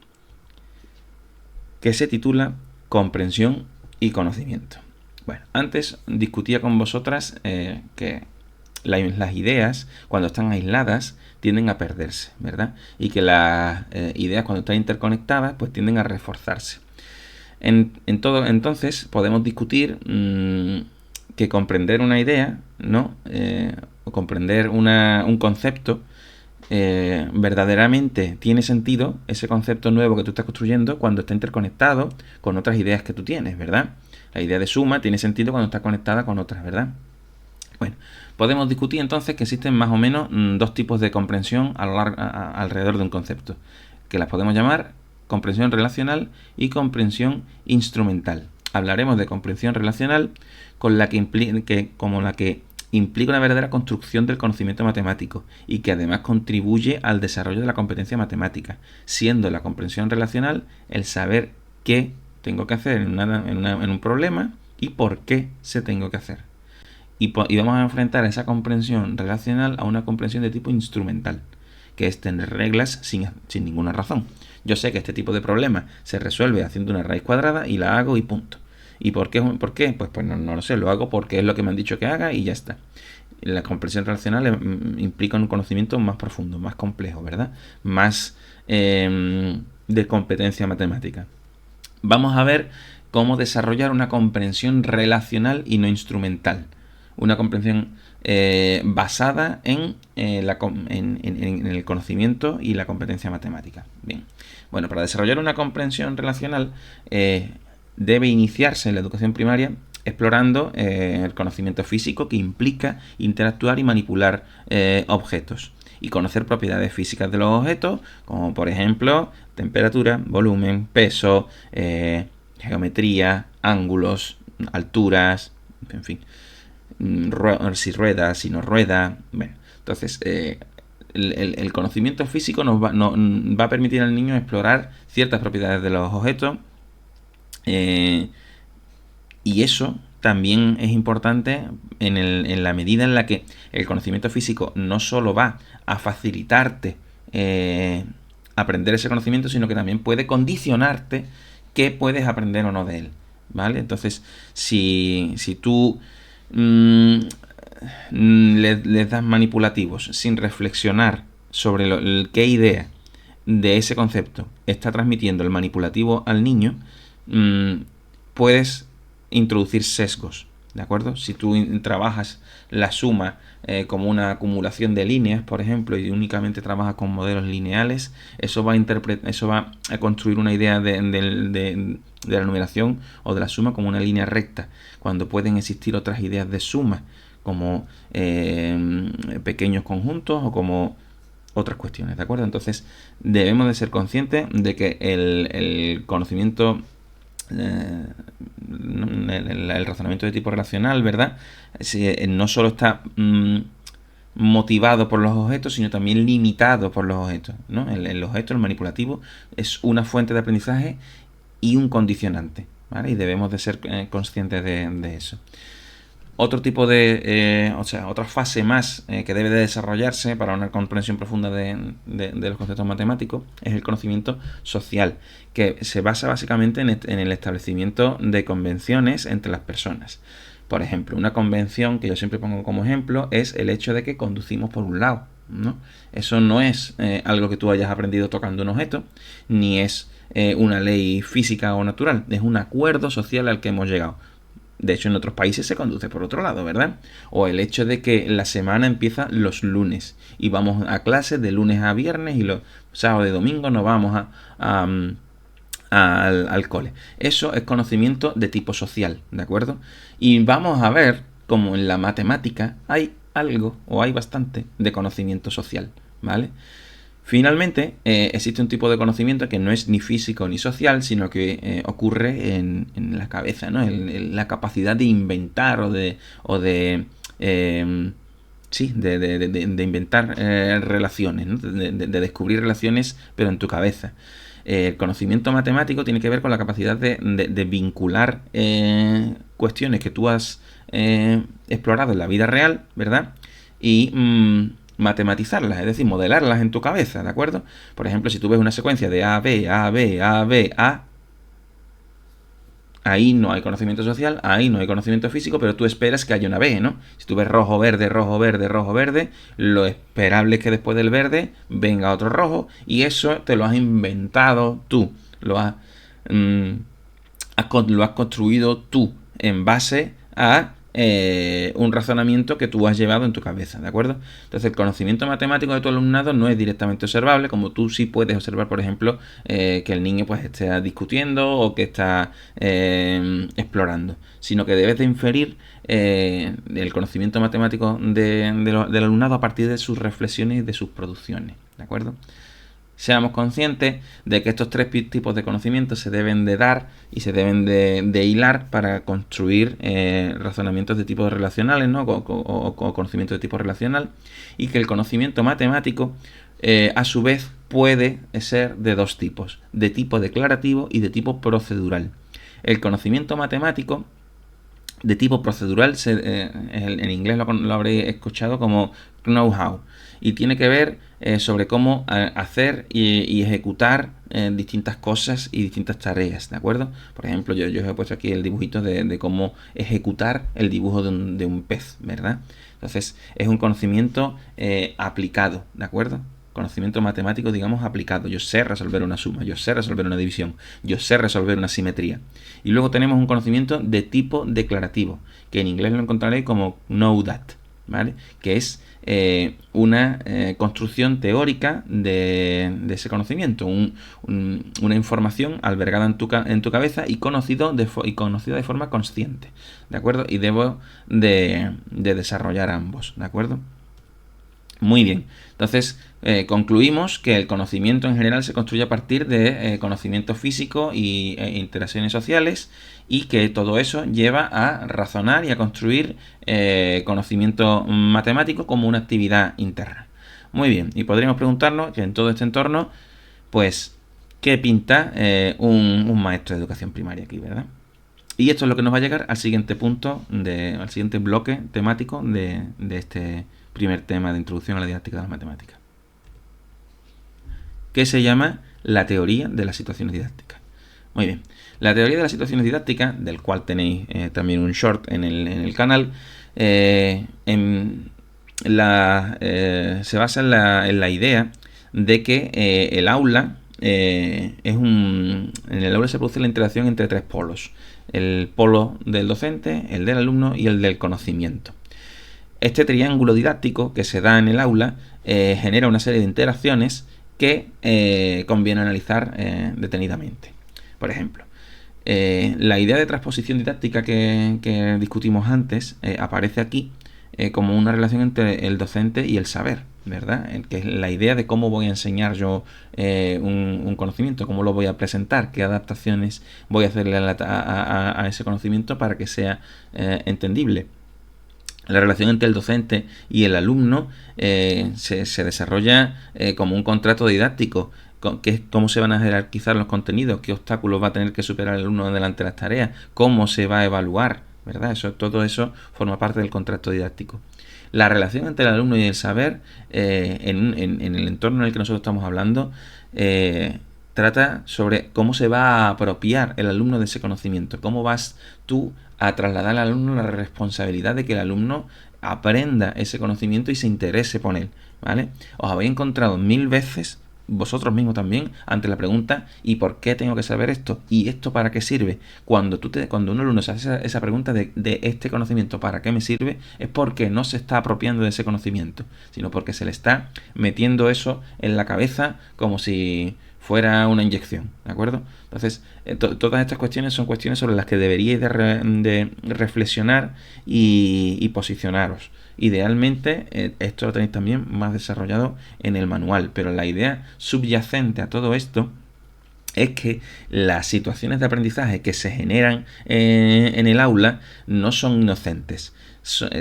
que se titula Comprensión y Conocimiento. Bueno, antes discutía con vosotras que las ideas, cuando están aisladas, tienden a perderse, ¿verdad? Y que las ideas, cuando están interconectadas, pues tienden a reforzarse. Entonces podemos discutir que comprender una idea, ¿no? O comprender un concepto verdaderamente tiene sentido, ese concepto nuevo que tú estás construyendo, cuando está interconectado con otras ideas que tú tienes, ¿verdad? La idea de suma tiene sentido cuando está conectada con otras, ¿verdad? Bueno, podemos discutir entonces que existen más o menos dos tipos de comprensión alrededor de un concepto, que las podemos llamar comprensión relacional y comprensión instrumental. Hablaremos de comprensión relacional como la que implica una verdadera construcción del conocimiento matemático y que además contribuye al desarrollo de la competencia matemática, siendo la comprensión relacional el saber qué tengo que hacer en un problema y por qué se tengo que hacer. Y vamos a enfrentar esa comprensión relacional a una comprensión de tipo instrumental, que es tener reglas sin ninguna razón. Yo sé que este tipo de problema se resuelve haciendo una raíz cuadrada y la hago y punto. ¿Y por qué? Pues no lo sé, lo hago porque es lo que me han dicho que haga y ya está. La comprensión relacional implica un conocimiento más profundo, más complejo, ¿verdad? Más de competencia matemática. Vamos a ver cómo desarrollar una comprensión relacional y no instrumental. Una comprensión basada en el conocimiento y la competencia matemática. Bien. Bueno, para desarrollar una comprensión relacional debe iniciarse en la educación primaria explorando el conocimiento físico que implica interactuar y manipular objetos y conocer propiedades físicas de los objetos, como por ejemplo temperatura, volumen, peso, geometría, ángulos, alturas, en fin, si rueda, si no rueda. Bueno, entonces el conocimiento físico nos va a permitir al niño explorar ciertas propiedades de los objetos, y eso también es importante en la medida en la que el conocimiento físico no solo va a facilitarte aprender ese conocimiento, sino que también puede condicionarte qué puedes aprender o no de él, ¿vale? Entonces, si tú les das manipulativos sin reflexionar sobre qué idea de ese concepto está transmitiendo el manipulativo al niño, puedes introducir sesgos, ¿de acuerdo? Si tú trabajas la suma como una acumulación de líneas, por ejemplo, y únicamente trabajas con modelos lineales, eso va a construir una idea de la numeración o de la suma como una línea recta, cuando pueden existir otras ideas de suma, como pequeños conjuntos o como otras cuestiones, ¿de acuerdo? Entonces debemos de ser conscientes de que el conocimiento, el razonamiento de tipo relacional, ¿verdad? No solo está motivado por los objetos, sino también limitado por los objetos, ¿no? El objeto, el manipulativo, es una fuente de aprendizaje y un condicionante, ¿vale? Y debemos de ser conscientes de eso. Otro tipo otra fase más que debe de desarrollarse para una comprensión profunda de los conceptos matemáticos es el conocimiento social, que se basa básicamente en el establecimiento de convenciones entre las personas. Por ejemplo, una convención que yo siempre pongo como ejemplo es el hecho de que conducimos por un lado, ¿no? Eso no es algo que tú hayas aprendido tocando un objeto, ni es una ley física o natural, es un acuerdo social al que hemos llegado. De hecho, en otros países se conduce por otro lado, ¿verdad? O el hecho de que la semana empieza los lunes y vamos a clases de lunes a viernes y los sábados y domingos nos vamos al cole. Eso es conocimiento de tipo social, ¿de acuerdo? Y vamos a ver cómo en la matemática hay algo o hay bastante de conocimiento social, ¿vale? Finalmente, existe un tipo de conocimiento que no es ni físico ni social, sino que ocurre en la cabeza, ¿no? La capacidad de inventar de inventar relaciones, ¿no? De descubrir relaciones, pero en tu cabeza. El conocimiento matemático tiene que ver con la capacidad de vincular cuestiones que tú has explorado en la vida real, ¿verdad? Y matematizarlas, es decir, modelarlas en tu cabeza, ¿de acuerdo? Por ejemplo, si tú ves una secuencia de A, B, A, B, A, B, A, ahí no hay conocimiento social, ahí no hay conocimiento físico, pero tú esperas que haya una B, ¿no? Si tú ves rojo, verde, rojo, verde, rojo, verde, lo esperable es que después del verde venga otro rojo, y eso te lo has inventado tú, lo has construido tú en base a un razonamiento que tú has llevado en tu cabeza, ¿de acuerdo? Entonces el conocimiento matemático de tu alumnado no es directamente observable, como tú sí puedes observar, por ejemplo, que el niño pues esté discutiendo o que está explorando, sino que debes de inferir el conocimiento matemático del alumnado a partir de sus reflexiones y de sus producciones, ¿de acuerdo? Seamos conscientes de que estos tres tipos de conocimientos se deben de dar y se deben de hilar para construir razonamientos de tipo relacionales, ¿no? o conocimiento de tipo relacional, y que el conocimiento matemático a su vez puede ser de dos tipos, de tipo declarativo y de tipo procedural. El conocimiento matemático de tipo procedural, en inglés lo habréis escuchado como know-how, y tiene que ver sobre cómo hacer y ejecutar distintas cosas y distintas tareas, ¿de acuerdo? Por ejemplo, yo os he puesto aquí el dibujito de cómo ejecutar el dibujo de un pez, ¿verdad? Entonces, es un conocimiento aplicado, ¿de acuerdo? Conocimiento matemático, digamos, aplicado. Yo sé resolver una suma, yo sé resolver una división, yo sé resolver una simetría. Y luego tenemos un conocimiento de tipo declarativo, que en inglés lo encontraréis como know that, ¿vale? Que es una construcción teórica de ese conocimiento, una información albergada en tu cabeza y conocida de forma consciente, ¿de acuerdo? Y debo de desarrollar ambos, ¿de acuerdo? Muy bien, entonces concluimos que el conocimiento en general se construye a partir de conocimiento físico y interacciones sociales, y que todo eso lleva a razonar y a construir conocimiento matemático como una actividad interna. Muy bien, y podríamos preguntarnos que en todo este entorno, pues, ¿qué pinta un maestro de educación primaria aquí, verdad? Y esto es lo que nos va a llegar al siguiente punto, al siguiente bloque temático de este primer tema de introducción a la didáctica de las matemáticas, que se llama la teoría de las situaciones didácticas. Muy bien, la teoría de las situaciones didácticas, del cual tenéis también un short en el canal, se basa en la idea de que el aula en el aula se produce la interacción entre tres polos: el polo del docente, el del alumno y el del conocimiento. Este triángulo didáctico que se da en el aula genera una serie de interacciones que conviene analizar detenidamente. Por ejemplo, la idea de transposición didáctica que discutimos antes aparece aquí como una relación entre el docente y el saber, ¿verdad? Que es la idea de cómo voy a enseñar yo un conocimiento, cómo lo voy a presentar, qué adaptaciones voy a hacerle a ese conocimiento para que sea entendible. La relación entre el docente y el alumno se desarrolla como un contrato didáctico. Cómo se van a jerarquizar los contenidos, qué obstáculos va a tener que superar el alumno delante de las tareas, cómo se va a evaluar, ¿verdad? Todo eso forma parte del contrato didáctico. La relación entre el alumno y el saber en el entorno en el que nosotros estamos hablando trata sobre cómo se va a apropiar el alumno de ese conocimiento, cómo vas tú a trasladar al alumno la responsabilidad de que el alumno aprenda ese conocimiento y se interese por él, ¿vale? Os habéis encontrado 1000 veces vosotros mismos también ante la pregunta ¿y por qué tengo que saber esto? ¿Y esto para qué sirve? Cuando un alumno se hace esa pregunta de este conocimiento ¿para qué me sirve? Es porque no se está apropiando de ese conocimiento, sino porque se le está metiendo eso en la cabeza como si fuera una inyección, ¿de acuerdo? Entonces, todas estas cuestiones son cuestiones sobre las que deberíais de reflexionar y posicionaros. Idealmente, esto lo tenéis también más desarrollado en el manual, pero la idea subyacente a todo esto es que las situaciones de aprendizaje que se generan en el aula no son inocentes,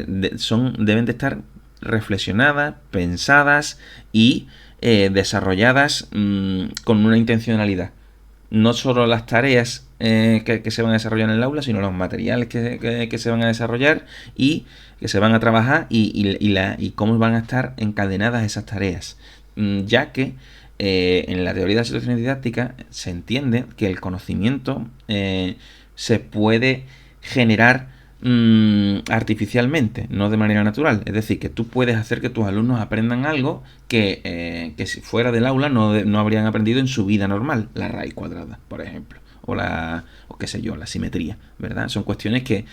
deben de estar reflexionadas, pensadas y desarrolladas con una intencionalidad. No solo las tareas que se van a desarrollar en el aula, sino los materiales que se van a desarrollar y que se van a trabajar y cómo van a estar encadenadas esas tareas. Ya que en la teoría de las situaciones didácticas se entiende que el conocimiento se puede generar artificialmente, no de manera natural. Es decir, que tú puedes hacer que tus alumnos aprendan algo que si fuera del aula no habrían aprendido en su vida normal, la raíz cuadrada, por ejemplo, o qué sé yo, la simetría, ¿verdad? Son cuestiones que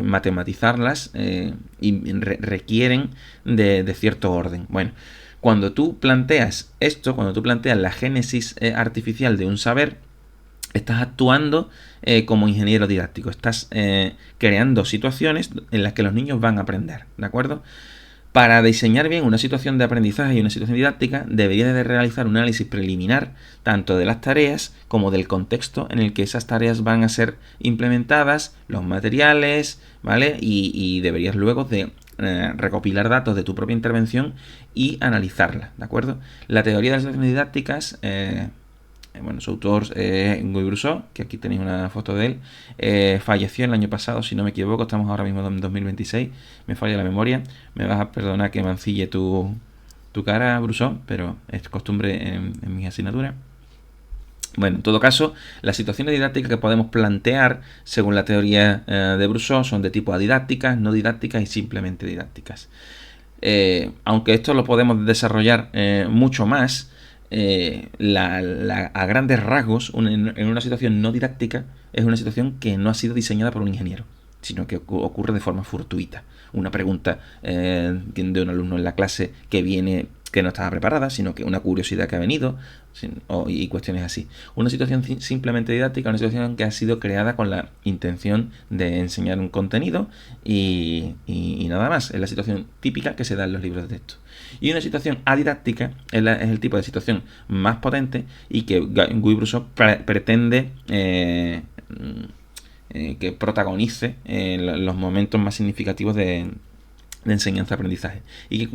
matematizarlas requieren de cierto orden. Bueno, cuando tú planteas esto, cuando tú planteas la génesis artificial de un saber, estás actuando como ingeniero didáctico, estás creando situaciones en las que los niños van a aprender, ¿de acuerdo? Para diseñar bien una situación de aprendizaje y una situación didáctica, debería de realizar un análisis preliminar tanto de las tareas como del contexto en el que esas tareas van a ser implementadas, los materiales, ¿vale? Y deberías luego de recopilar datos de tu propia intervención y analizarla, ¿de acuerdo? La teoría de las situaciones didácticas bueno, su autor es Guy Brousseau, que aquí tenéis una foto de él. Falleció el año pasado, si no me equivoco. Estamos ahora mismo en 2026. Me falla la memoria. Me vas a perdonar que mancille tu cara, Brousseau, pero es costumbre en mis asignaturas. Bueno, en todo caso, las situaciones didácticas que podemos plantear según la teoría de Brousseau son de tipo adidácticas, no didácticas y simplemente didácticas. Aunque esto lo podemos desarrollar mucho más, a grandes rasgos, en una situación no didáctica, es una situación que no ha sido diseñada por un ingeniero, sino que ocurre de forma fortuita. Una pregunta de un alumno en la clase que no estaba preparada, sino que una curiosidad que ha venido, y cuestiones así. Una situación simplemente didáctica, una situación que ha sido creada con la intención de enseñar un contenido y nada más. Es la situación típica que se da en los libros de texto. Y una situación adidáctica es el tipo de situación más potente y que Guy Brousseau pretende que protagonice los momentos más significativos de enseñanza-aprendizaje y que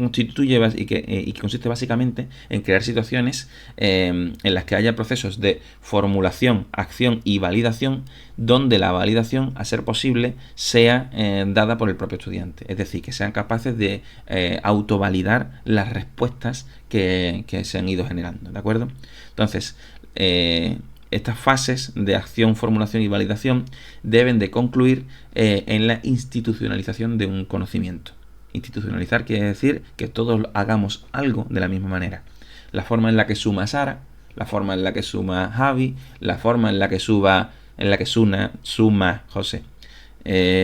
consiste básicamente en crear situaciones en las que haya procesos de formulación, acción y validación, donde la validación, a ser posible, sea dada por el propio estudiante, es decir, que sean capaces de autovalidar las respuestas que se han ido generando, ¿de acuerdo? Entonces, estas fases de acción, formulación y validación deben de concluir en la institucionalización de un conocimiento. Institucionalizar quiere decir que todos hagamos algo de la misma manera. La forma en la que suma Sara, la forma en la que suma Javi, la forma en la que suma José.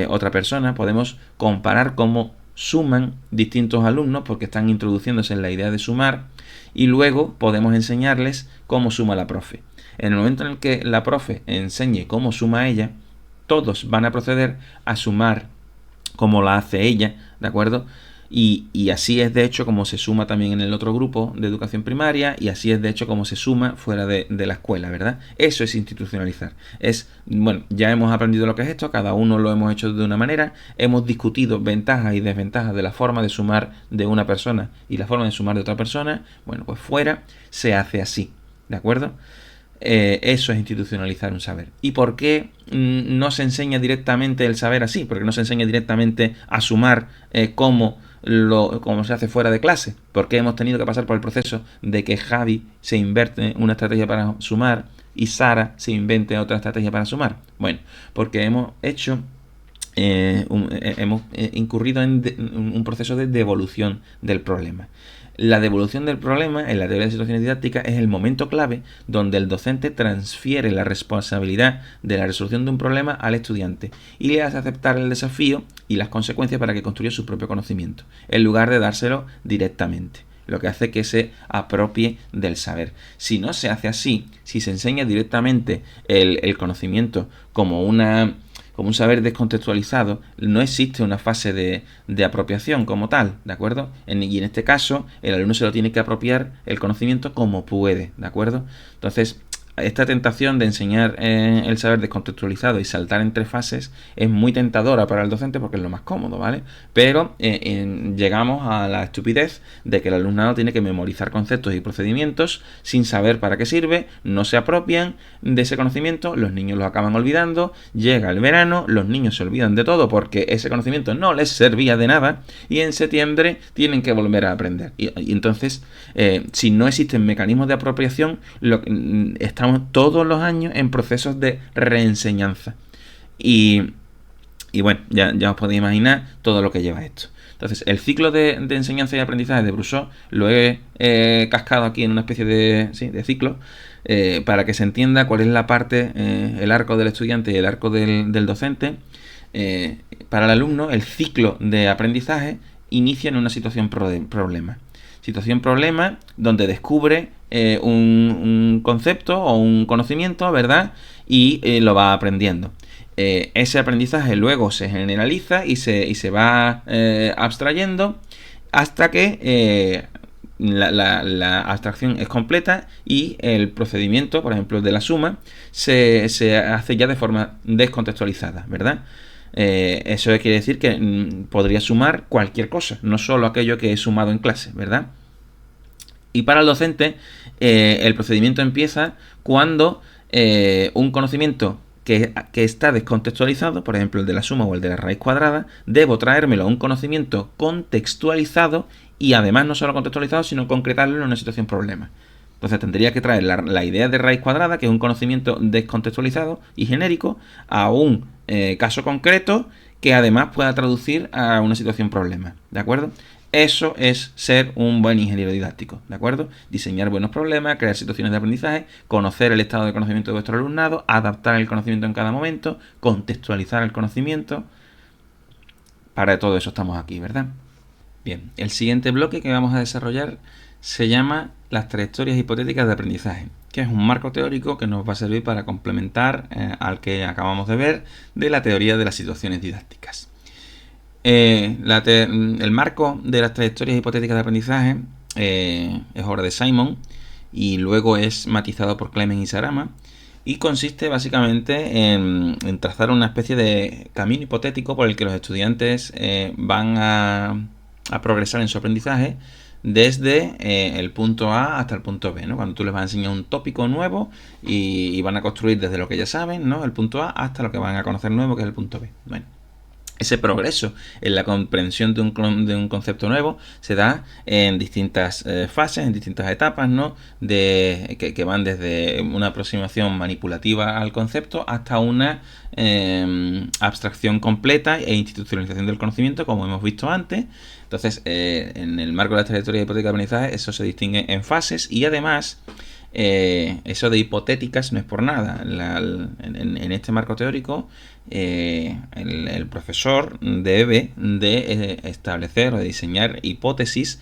Otra persona, podemos comparar cómo suman distintos alumnos porque están introduciéndose en la idea de sumar y luego podemos enseñarles cómo suma la profe. En el momento en el que la profe enseñe cómo suma ella, todos van a proceder a sumar como la hace ella, ¿de acuerdo? Y así es de hecho como se suma también en el otro grupo de educación primaria, y así es de hecho como se suma fuera de la escuela, ¿verdad? Eso es institucionalizar. Bueno, ya hemos aprendido lo que es esto, cada uno lo hemos hecho de una manera, hemos discutido ventajas y desventajas de la forma de sumar de una persona y la forma de sumar de otra persona. Bueno, pues fuera se hace así, ¿de acuerdo? Eso es institucionalizar un saber. ¿Y por qué no se enseña directamente el saber así? Porque no se enseña directamente a sumar como se hace fuera de clase. Porque hemos tenido que pasar por el proceso de que Javi se inverte una estrategia para sumar y Sara se invente otra estrategia para sumar. Bueno, porque hemos incurrido en un proceso de devolución del problema. La devolución del problema en la teoría de situaciones didácticas es el momento clave donde el docente transfiere la responsabilidad de la resolución de un problema al estudiante y le hace aceptar el desafío y las consecuencias para que construya su propio conocimiento, en lugar de dárselo directamente, lo que hace que se apropie del saber. Si no se hace así, si se enseña directamente el conocimiento como un saber descontextualizado, no existe una fase de apropiación como tal, ¿de acuerdo? Y en este caso, el alumno se lo tiene que apropiar el conocimiento como puede, ¿de acuerdo? Entonces, esta tentación de enseñar el saber descontextualizado y saltar entre fases es muy tentadora para el docente porque es lo más cómodo, ¿vale? Pero llegamos a la estupidez de que el alumnado tiene que memorizar conceptos y procedimientos sin saber para qué sirve, no se apropian de ese conocimiento, los niños lo acaban olvidando, llega el verano, los niños se olvidan de todo porque ese conocimiento no les servía de nada y en septiembre tienen que volver a aprender. Y entonces, si no existen mecanismos de apropiación, estamos todos los años en procesos de reenseñanza. Y bueno, ya os podéis imaginar todo lo que lleva esto. Entonces, el ciclo de enseñanza y aprendizaje de Brousseau lo he cascado aquí en una especie de ciclo para que se entienda cuál es la parte, el arco del estudiante y el arco del docente. Para el alumno, el ciclo de aprendizaje inicia en una situación problema. Situación problema donde descubre un concepto o un conocimiento, ¿verdad? Y lo va aprendiendo. Ese aprendizaje luego se generaliza y se va abstrayendo hasta que la abstracción es completa y el procedimiento, por ejemplo, de la suma, se hace ya de forma descontextualizada, ¿verdad? Eso quiere decir que podría sumar cualquier cosa, no solo aquello que he sumado en clase, ¿verdad? Y para el docente, el procedimiento empieza cuando un conocimiento que está descontextualizado, por ejemplo el de la suma o el de la raíz cuadrada, debo traérmelo a un conocimiento contextualizado y además no solo contextualizado, sino concretarlo en una situación problema. Entonces tendría que traer la idea de raíz cuadrada, que es un conocimiento descontextualizado y genérico, a un caso concreto que además pueda traducir a una situación problema, ¿de acuerdo? Eso es ser un buen ingeniero didáctico, ¿de acuerdo? Diseñar buenos problemas, crear situaciones de aprendizaje, conocer el estado de conocimiento de vuestro alumnado, adaptar el conocimiento en cada momento, contextualizar el conocimiento. Para todo eso estamos aquí, ¿verdad? Bien, el siguiente bloque que vamos a desarrollar se llama las trayectorias hipotéticas de aprendizaje, que es un marco teórico que nos va a servir para complementar al que acabamos de ver de la teoría de las situaciones didácticas. El marco de las trayectorias hipotéticas de aprendizaje es obra de Simon y luego es matizado por Clemens y Sarama y consiste básicamente en trazar una especie de camino hipotético por el que los estudiantes van a progresar en su aprendizaje desde el punto A hasta el punto B, ¿no? Cuando tú les vas a enseñar un tópico nuevo y van a construir desde lo que ya saben, ¿no? El punto A hasta lo que van a conocer nuevo, que es el punto B. Bueno, ese progreso en la comprensión de un concepto nuevo se da en distintas fases, en distintas etapas, ¿no? Que van desde una aproximación manipulativa al concepto hasta una abstracción completa e institucionalización del conocimiento, como hemos visto antes. Entonces, en el marco de la trayectoria hipotética de aprendizaje, eso se distingue en fases y además eso de hipotéticas no es por nada. En este marco teórico, el profesor debe de establecer o de diseñar hipótesis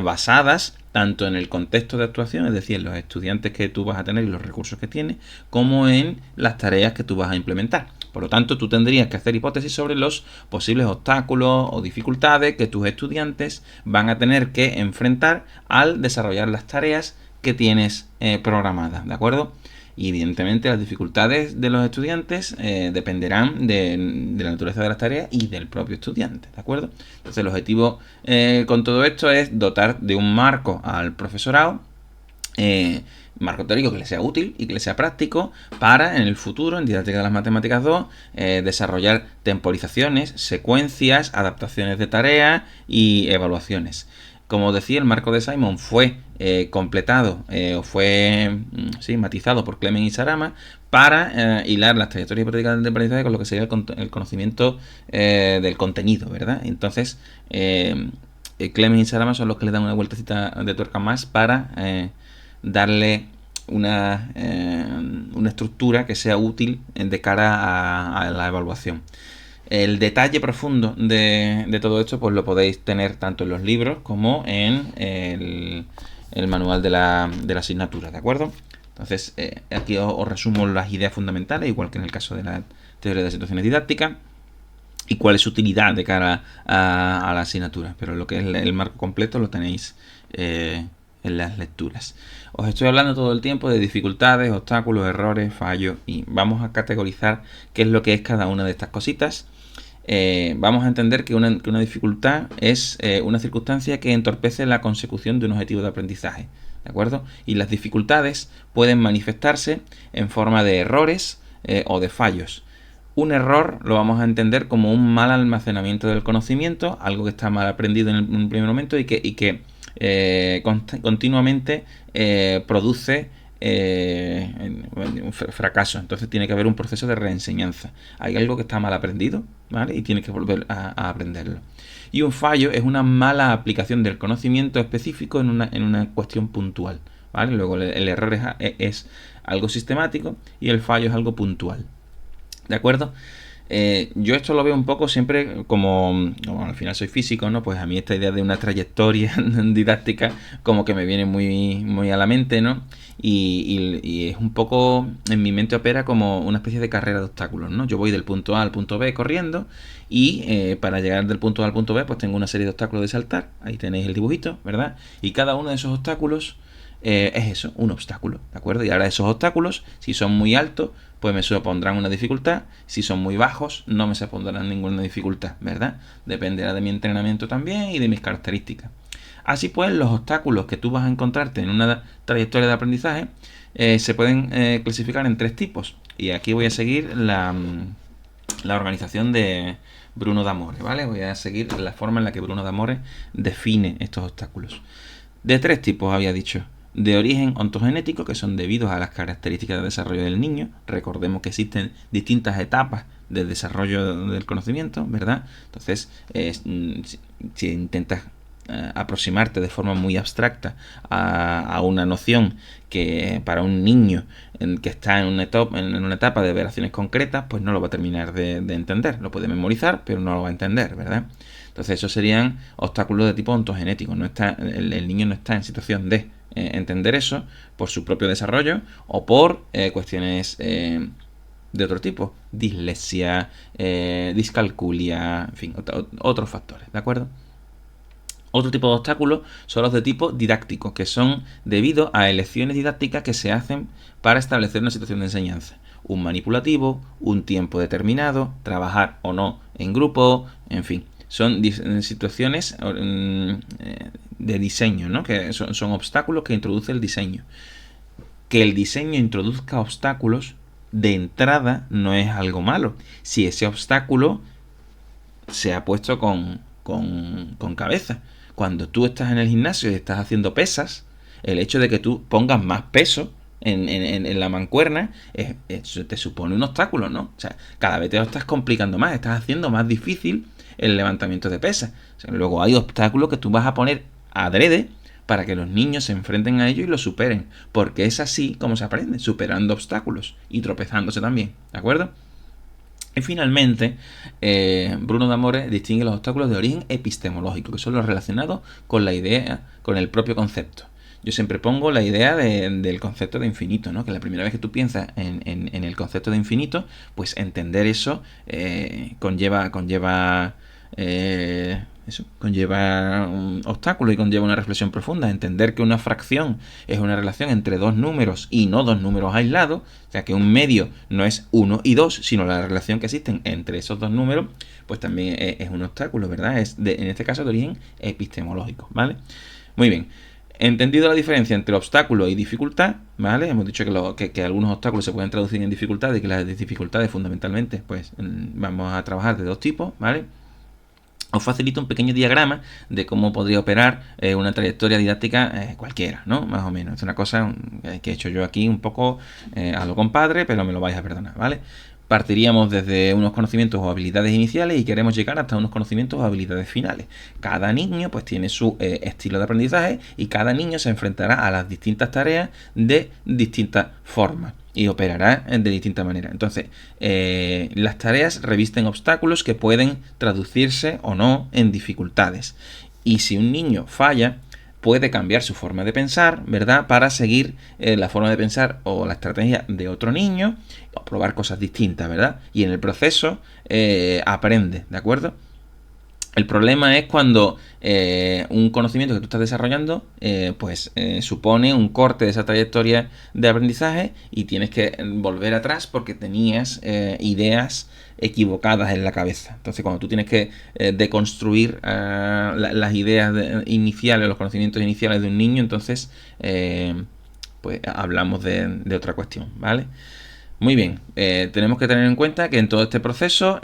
basadas tanto en el contexto de actuación, es decir, en los estudiantes que tú vas a tener y los recursos que tienes, como en las tareas que tú vas a implementar. Por lo tanto, tú tendrías que hacer hipótesis sobre los posibles obstáculos o dificultades que tus estudiantes van a tener que enfrentar al desarrollar las tareas que tienes programadas, ¿de acuerdo? Y evidentemente las dificultades de los estudiantes dependerán de la naturaleza de las tareas y del propio estudiante, ¿de acuerdo? Entonces el objetivo con todo esto es dotar de un marco al profesorado, marco teórico que le sea útil y que le sea práctico para en el futuro, en Didáctica de las Matemáticas 2, desarrollar temporizaciones, secuencias, adaptaciones de tareas y evaluaciones. Como decía, el marco de Simon fue completado o fue matizado por Clement y Sarama para hilar las trayectorias y prácticas de aprendizaje con lo que sería el conocimiento del contenido, ¿verdad? Entonces, Clement y Sarama son los que le dan una vueltecita de tuerca más para darle una estructura que sea útil de cara a la evaluación. El detalle profundo de todo esto pues lo podéis tener tanto en los libros como en el manual de la asignatura, ¿de acuerdo? Entonces, aquí os resumo las ideas fundamentales, igual que en el caso de la teoría de situaciones didácticas, y cuál es su utilidad de cara a la asignatura. Pero lo que es el marco completo lo tenéis en las lecturas. Os estoy hablando todo el tiempo de dificultades, obstáculos, errores, fallos, y vamos a categorizar qué es lo que es cada una de estas cositas. Vamos a entender que una dificultad es una circunstancia que entorpece la consecución de un objetivo de aprendizaje, ¿de acuerdo? Y las dificultades pueden manifestarse en forma de errores o de fallos. Un error lo vamos a entender como un mal almacenamiento del conocimiento, algo que está mal aprendido en un primer momento y que continuamente produce un fracaso. Entonces tiene que haber un proceso de reenseñanza. Hay algo que está mal aprendido, ¿vale? Y tienes que volver a aprenderlo. Y un fallo es una mala aplicación del conocimiento específico en una cuestión puntual, ¿vale? Luego el error es algo sistemático y el fallo es algo puntual, ¿de acuerdo? Yo esto lo veo un poco siempre como al final soy físico, ¿no? Pues a mí esta idea de una trayectoria didáctica como que me viene muy a la mente, ¿no? Y es un poco, en mi mente opera como una especie de carrera de obstáculos, ¿no? Yo voy del punto A al punto B corriendo y para llegar del punto A al punto B pues tengo una serie de obstáculos de saltar. Ahí tenéis el dibujito, ¿verdad? Y cada uno de esos obstáculos es eso, un obstáculo, ¿de acuerdo? Y ahora esos obstáculos, si son muy altos, pues me supondrán una dificultad. Si son muy bajos, no me supondrán ninguna dificultad, ¿verdad? Dependerá de mi entrenamiento también y de mis características. Así pues, los obstáculos que tú vas a encontrarte en una trayectoria de aprendizaje se pueden clasificar en 3 tipos. Y aquí voy a seguir la organización de Bruno D'Amore, ¿vale? Voy a seguir la forma en la que Bruno D'Amore define estos obstáculos. De 3 tipos había dicho. De origen ontogenético, que son debidos a las características de desarrollo del niño. Recordemos que existen distintas etapas de desarrollo del conocimiento, ¿verdad? Entonces, si intentas aproximarte de forma muy abstracta a una noción que para un niño que está en una etapa de operaciones concretas, pues no lo va a terminar de entender. Lo puede memorizar, pero no lo va a entender, ¿verdad? Entonces, esos serían obstáculos de tipo ontogenético. El niño no está en situación de entender eso por su propio desarrollo o por cuestiones de otro tipo, dislexia, discalculia, en fin, otros factores, ¿de acuerdo? Otro tipo de obstáculos son los de tipo didáctico, que son debido a elecciones didácticas que se hacen para establecer una situación de enseñanza. Un manipulativo, un tiempo determinado, trabajar o no en grupo, en fin. Son situaciones de diseño, ¿no? Que son obstáculos que introduce el diseño. Que el diseño introduzca obstáculos de entrada no es algo malo, si ese obstáculo se ha puesto con cabeza. Cuando tú estás en el gimnasio y estás haciendo pesas, el hecho de que tú pongas más peso en la mancuerna te supone un obstáculo, ¿no? O sea, cada vez te lo estás complicando más, estás haciendo más difícil el levantamiento de pesas. O sea, luego hay obstáculos que tú vas a poner adrede para que los niños se enfrenten a ello y lo superen, porque es así como se aprende, superando obstáculos y tropezándose también, ¿de acuerdo? Y finalmente, Bruno D'Amore distingue los obstáculos de origen epistemológico, que son los relacionados con la idea, con el propio concepto. yo siempre pongo la idea del concepto de infinito, ¿no? Que la primera vez que tú piensas en el concepto de infinito, pues entender eso conlleva un obstáculo y conlleva una reflexión profunda. Entender que una fracción es una relación entre dos números y no dos números aislados, o sea que un medio no es 1 y 2, sino la relación que existen entre esos dos números, pues también es un obstáculo, ¿verdad? En este caso de origen epistemológico, ¿vale? Muy bien. Entendido la diferencia entre obstáculo y dificultad, ¿vale? Hemos dicho que algunos obstáculos se pueden traducir en dificultades y que las dificultades fundamentalmente, pues vamos a trabajar de dos tipos, ¿vale? Os facilito un pequeño diagrama de cómo podría operar una trayectoria didáctica cualquiera, ¿no? Más o menos. Es una cosa que he hecho yo aquí un poco a lo compadre, pero me lo vais a perdonar, ¿vale? Partiríamos desde unos conocimientos o habilidades iniciales y queremos llegar hasta unos conocimientos o habilidades finales. Cada niño pues tiene su estilo de aprendizaje y cada niño se enfrentará a las distintas tareas de distintas formas y operará de distinta manera. Entonces, las tareas revisten obstáculos que pueden traducirse o no en dificultades. Y si un niño falla, puede cambiar su forma de pensar, ¿verdad? Para seguir la forma de pensar o la estrategia de otro niño o probar cosas distintas, ¿verdad? Y en el proceso aprende, ¿de acuerdo? El problema es cuando un conocimiento que tú estás desarrollando supone un corte de esa trayectoria de aprendizaje y tienes que volver atrás porque tenías ideas equivocadas en la cabeza. Entonces, cuando tú tienes que deconstruir las ideas iniciales, los conocimientos iniciales de un niño, entonces pues hablamos de otra cuestión, ¿vale? Muy bien, tenemos que tener en cuenta que en todo este proceso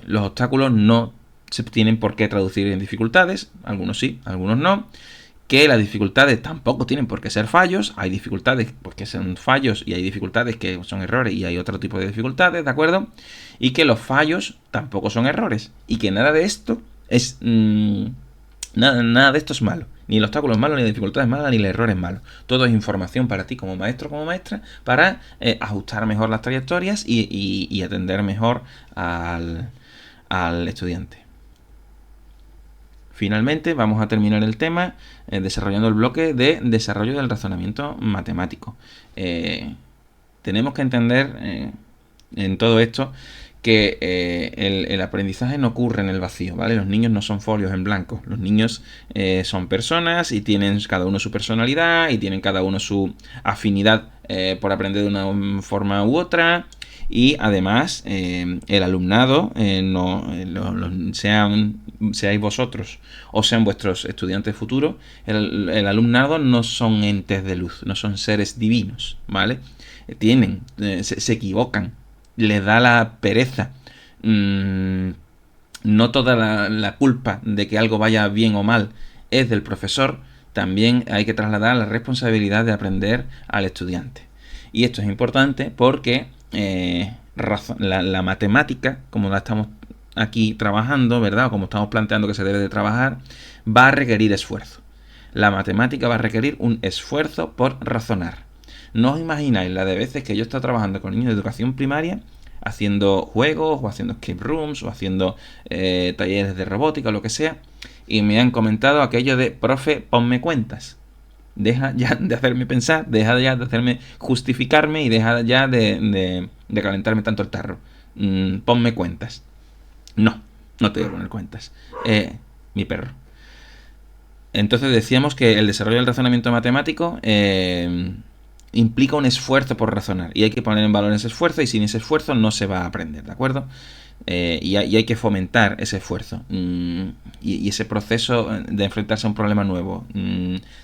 los obstáculos no se tienen por qué traducir en dificultades, algunos sí, algunos no, que las dificultades tampoco tienen por qué ser fallos, hay dificultades porque son fallos y hay dificultades que son errores y hay otro tipo de dificultades, ¿de acuerdo? Y que los fallos tampoco son errores y que nada de esto es nada de esto es malo. Ni el obstáculo es malo, ni la dificultad es mala, ni el error es malo. Todo es información para ti como maestro, como maestra, para ajustar mejor las trayectorias y atender mejor al estudiante. Finalmente vamos a terminar el tema desarrollando el bloque de desarrollo del razonamiento matemático. Tenemos que entender en todo esto que el aprendizaje no ocurre en el vacío, ¿vale? Los niños no son folios en blanco. Los niños son personas y tienen cada uno su personalidad y tienen cada uno su afinidad por aprender de una forma u otra. Y además el alumnado, seáis vosotros o sean vuestros estudiantes futuros, el alumnado no son entes de luz, no son seres divinos, ¿vale? Se equivocan, les da la pereza. No toda la culpa de que algo vaya bien o mal es del profesor, también hay que trasladar la responsabilidad de aprender al estudiante. Y esto es importante porque la matemática, como la estamos aquí trabajando, ¿verdad? O como estamos planteando que se debe de trabajar, va a requerir esfuerzo. La matemática va a requerir un esfuerzo por razonar. No os imagináis la de veces que yo he estado trabajando con niños de educación primaria, haciendo juegos, o haciendo escape rooms, o haciendo talleres de robótica, o lo que sea, y me han comentado aquello de, profe, ponme cuentas. Deja ya de hacerme pensar, deja ya de hacerme justificarme y deja ya de calentarme tanto el tarro. Ponme cuentas. No te voy a poner cuentas. Mi perro. Entonces decíamos que el desarrollo del razonamiento matemático implica un esfuerzo por razonar y hay que poner en valor ese esfuerzo y sin ese esfuerzo no se va a aprender, ¿de acuerdo? Y hay que fomentar ese esfuerzo y ese proceso de enfrentarse a un problema nuevo,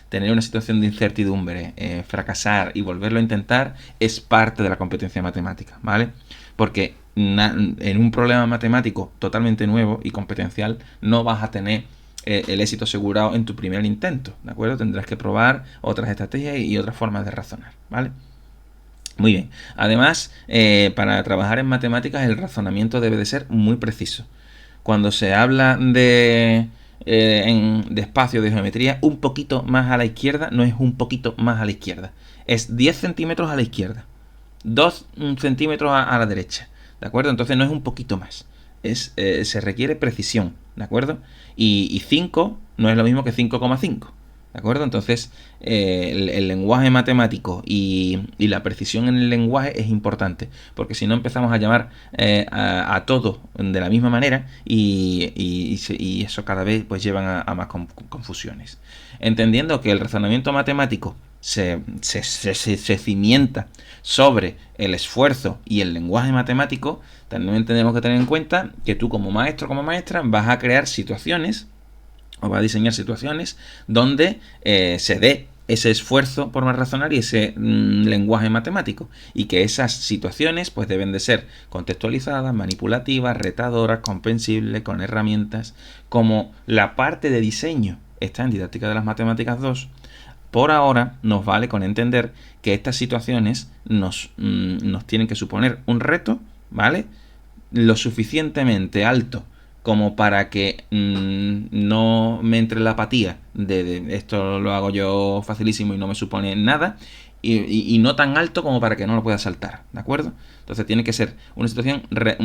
tener una situación de incertidumbre, fracasar y volverlo a intentar es parte de la competencia matemática, ¿vale? Porque en un problema matemático totalmente nuevo y competencial no vas a tener el éxito asegurado en tu primer intento, ¿de acuerdo? Tendrás que probar otras estrategias y otras formas de razonar, ¿vale? Muy bien. Además, para trabajar en matemáticas el razonamiento debe de ser muy preciso. Cuando se habla de espacio de geometría, un poquito más a la izquierda no es un poquito más a la izquierda. Es 10 centímetros a la izquierda. 2 centímetros a la derecha. ¿De acuerdo? Entonces no es un poquito más. Se requiere precisión. ¿De acuerdo? Y 5 no es lo mismo que 5,5. ¿De acuerdo? Entonces, el lenguaje matemático y la precisión en el lenguaje es importante, porque si no empezamos a llamar a todo de la misma manera y eso cada vez pues llevan a más confusiones. Entendiendo que el razonamiento matemático se cimienta sobre el esfuerzo y el lenguaje matemático, también tenemos que tener en cuenta que tú como maestro, como maestra, vas a crear situaciones o va a diseñar situaciones donde se dé ese esfuerzo por más razonar y ese lenguaje matemático, y que esas situaciones pues deben de ser contextualizadas, manipulativas, retadoras, comprensibles, con herramientas. Como la parte de diseño está en Didáctica de las Matemáticas 2, por ahora nos vale con entender que estas situaciones nos tienen que suponer un reto, ¿vale?, lo suficientemente alto como para que no me entre la apatía de esto lo hago yo facilísimo y no me supone nada, y no tan alto como para que no lo pueda saltar, ¿de acuerdo? Entonces tiene que ser una situación,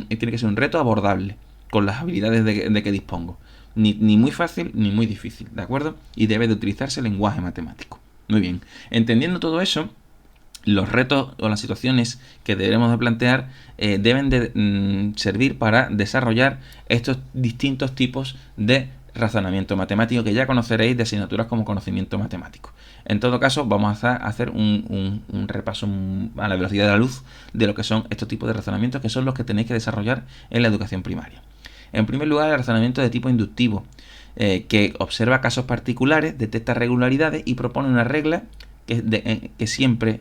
tiene que ser un reto abordable con las habilidades de que dispongo. Ni muy fácil ni muy difícil, ¿de acuerdo? Y debe de utilizarse el lenguaje matemático. Muy bien. Entendiendo todo eso, los retos o las situaciones que debemos de plantear deben de servir para desarrollar estos distintos tipos de razonamiento matemático que ya conoceréis de asignaturas como conocimiento matemático. En todo caso, vamos a hacer un repaso a la velocidad de la luz de lo que son estos tipos de razonamientos, que son los que tenéis que desarrollar en la educación primaria. En primer lugar, el razonamiento de tipo inductivo, que observa casos particulares, detecta regularidades y propone una regla que siempre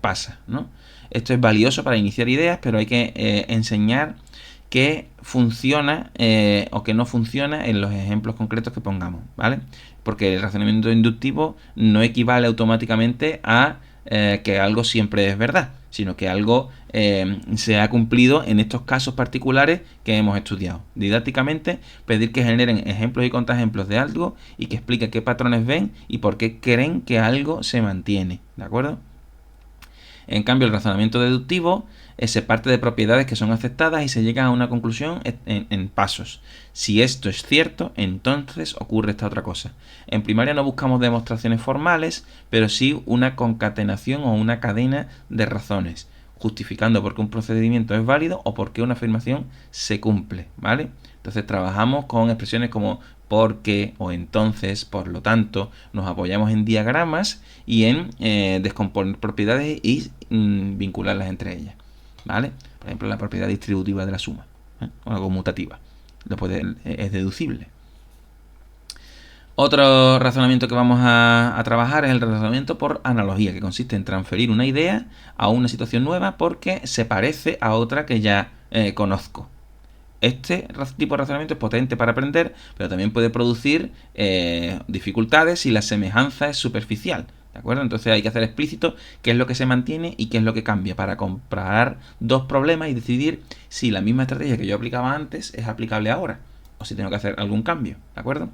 pasa, ¿no? Esto es valioso para iniciar ideas, pero hay que enseñar qué funciona o qué no funciona en los ejemplos concretos que pongamos, ¿vale? Porque el razonamiento inductivo no equivale automáticamente a que algo siempre es verdad, sino que algo se ha cumplido en estos casos particulares que hemos estudiado. Didácticamente, pedir que generen ejemplos y contraejemplos de algo y que explique qué patrones ven y por qué creen que algo se mantiene, ¿de acuerdo? En cambio, el razonamiento deductivo se parte de propiedades que son aceptadas y se llega a una conclusión en pasos. Si esto es cierto, entonces ocurre esta otra cosa. En primaria no buscamos demostraciones formales, pero sí una concatenación o una cadena de razones, justificando por qué un procedimiento es válido o por qué una afirmación se cumple, ¿vale? Entonces trabajamos con expresiones como porque o entonces, por lo tanto, nos apoyamos en diagramas y en descomponer propiedades y vincularlas entre ellas, ¿vale? Por ejemplo, la propiedad distributiva de la suma, o la conmutativa, es deducible. Otro razonamiento que vamos a trabajar es el razonamiento por analogía, que consiste en transferir una idea a una situación nueva porque se parece a otra que ya conozco. Este tipo de razonamiento es potente para aprender, pero también puede producir dificultades si la semejanza es superficial, ¿de acuerdo? Entonces hay que hacer explícito qué es lo que se mantiene y qué es lo que cambia para comparar dos problemas y decidir si la misma estrategia que yo aplicaba antes es aplicable ahora o si tengo que hacer algún cambio, ¿de acuerdo?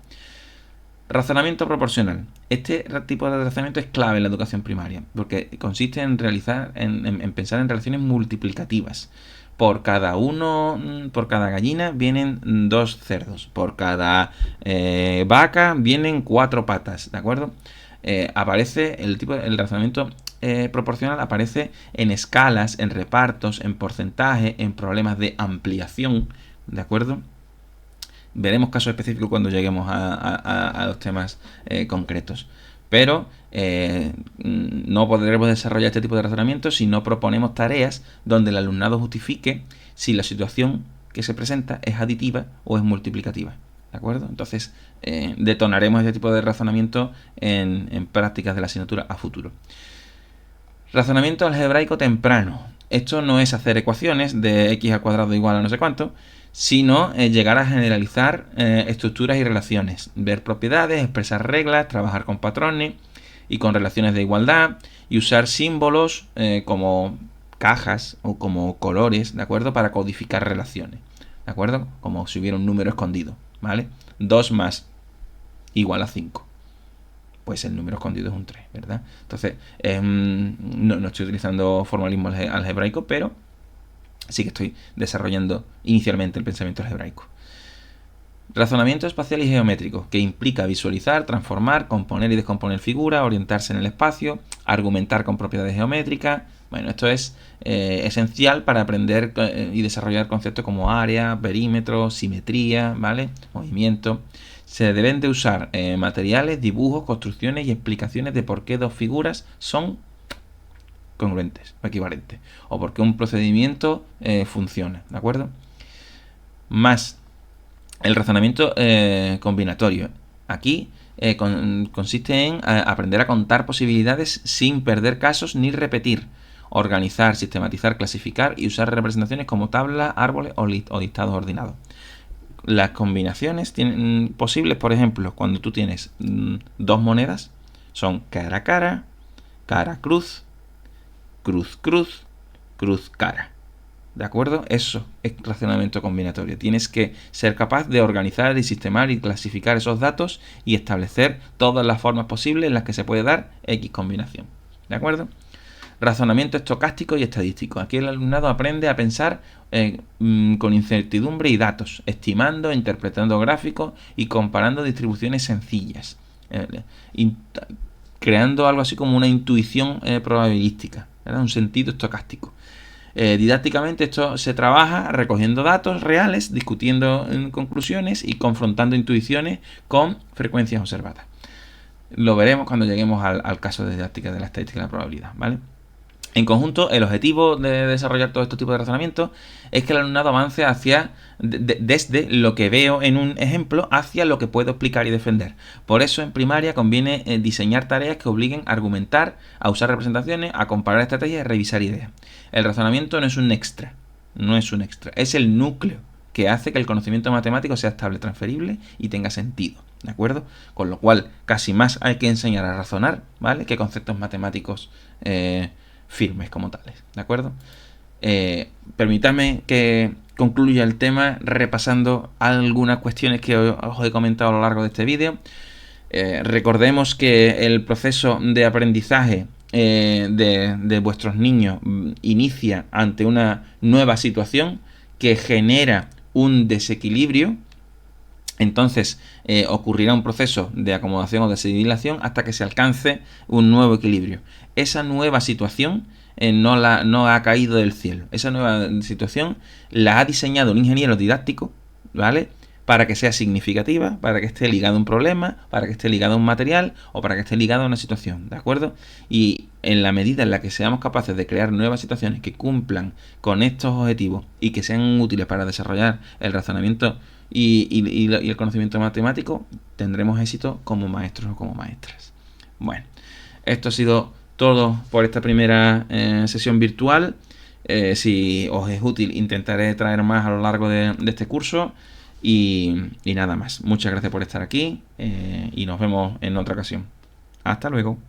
Razonamiento proporcional. Este tipo de razonamiento es clave en la educación primaria porque consiste en pensar en relaciones multiplicativas. Por cada gallina vienen 2 cerdos. Por cada vaca vienen 4 patas, ¿de acuerdo? Aparece el razonamiento proporcional aparece en escalas, en repartos, en porcentaje, en problemas de ampliación, ¿de acuerdo? Veremos casos específicos cuando lleguemos a los temas concretos. Pero no podremos desarrollar este tipo de razonamiento si no proponemos tareas donde el alumnado justifique si la situación que se presenta es aditiva o es multiplicativa, ¿de acuerdo? Entonces detonaremos este tipo de razonamiento en prácticas de la asignatura a futuro. Razonamiento algebraico temprano. Esto no es hacer ecuaciones de x al cuadrado igual a no sé cuánto, sino llegar a generalizar estructuras y relaciones, ver propiedades, expresar reglas, trabajar con patrones y con relaciones de igualdad y usar símbolos como cajas o como colores, ¿de acuerdo? Para codificar relaciones, ¿de acuerdo? Como si hubiera un número escondido, ¿vale? 2 más igual a 5. Pues el número escondido es un 3, ¿verdad? Entonces, no estoy utilizando formalismo algebraico, pero sí que estoy desarrollando inicialmente el pensamiento algebraico. Razonamiento espacial y geométrico, que implica visualizar, transformar, componer y descomponer figuras, orientarse en el espacio, argumentar con propiedades geométricas. Bueno, esto es esencial para aprender y desarrollar conceptos como área, perímetro, simetría, ¿vale? Movimiento. Se deben de usar materiales, dibujos, construcciones y explicaciones de por qué dos figuras son congruentes o equivalentes, o por qué un procedimiento funciona, ¿de acuerdo? Más el razonamiento combinatorio. Aquí consiste en aprender a contar posibilidades sin perder casos ni repetir. Organizar, sistematizar, clasificar y usar representaciones como tablas, árboles o listados ordenados. Las combinaciones posibles, por ejemplo, cuando tú tienes dos monedas, son cara a cara, cara cruz, cruz cruz, cruz cara. ¿De acuerdo? Eso es razonamiento combinatorio. Tienes que ser capaz de organizar y sistematizar y clasificar esos datos y establecer todas las formas posibles en las que se puede dar X combinación. ¿De acuerdo? Razonamiento estocástico y estadístico. Aquí el alumnado aprende a pensar con incertidumbre y datos, estimando, interpretando gráficos y comparando distribuciones sencillas. Creando algo así como una intuición probabilística, ¿verdad? Un sentido estocástico. Didácticamente esto se trabaja recogiendo datos reales, discutiendo conclusiones y confrontando intuiciones con frecuencias observadas. Lo veremos cuando lleguemos al caso de didáctica de la estadística y la probabilidad, ¿vale? En conjunto, el objetivo de desarrollar todo este tipo de razonamiento es que el alumnado avance desde lo que veo en un ejemplo hacia lo que puedo explicar y defender. Por eso en primaria conviene diseñar tareas que obliguen a argumentar, a usar representaciones, a comparar estrategias y a revisar ideas. El razonamiento no es un extra, es el núcleo que hace que el conocimiento matemático sea estable, transferible y tenga sentido, ¿de acuerdo? Con lo cual, casi más hay que enseñar a razonar, ¿vale?, que conceptos matemáticos firmes como tales, ¿de acuerdo? Permítame que concluya el tema repasando algunas cuestiones que os he comentado a lo largo de este vídeo. Recordemos que el proceso de aprendizaje de vuestros niños inicia ante una nueva situación que genera un desequilibrio. Entonces ocurrirá un proceso de acomodación o de asimilación hasta que se alcance un nuevo equilibrio. Esa nueva situación no ha caído del cielo. Esa nueva situación la ha diseñado un ingeniero didáctico, ¿vale?, para que sea significativa, para que esté ligado a un problema, para que esté ligado a un material o para que esté ligado a una situación, ¿de acuerdo? Y en la medida en la que seamos capaces de crear nuevas situaciones que cumplan con estos objetivos y que sean útiles para desarrollar el razonamiento y el conocimiento matemático, tendremos éxito como maestros o como maestras. Bueno, esto ha sido todo por esta primera sesión virtual. Si os es útil, intentaré traer más a lo largo de este curso. Y nada más. Muchas gracias por estar aquí y nos vemos en otra ocasión. Hasta luego.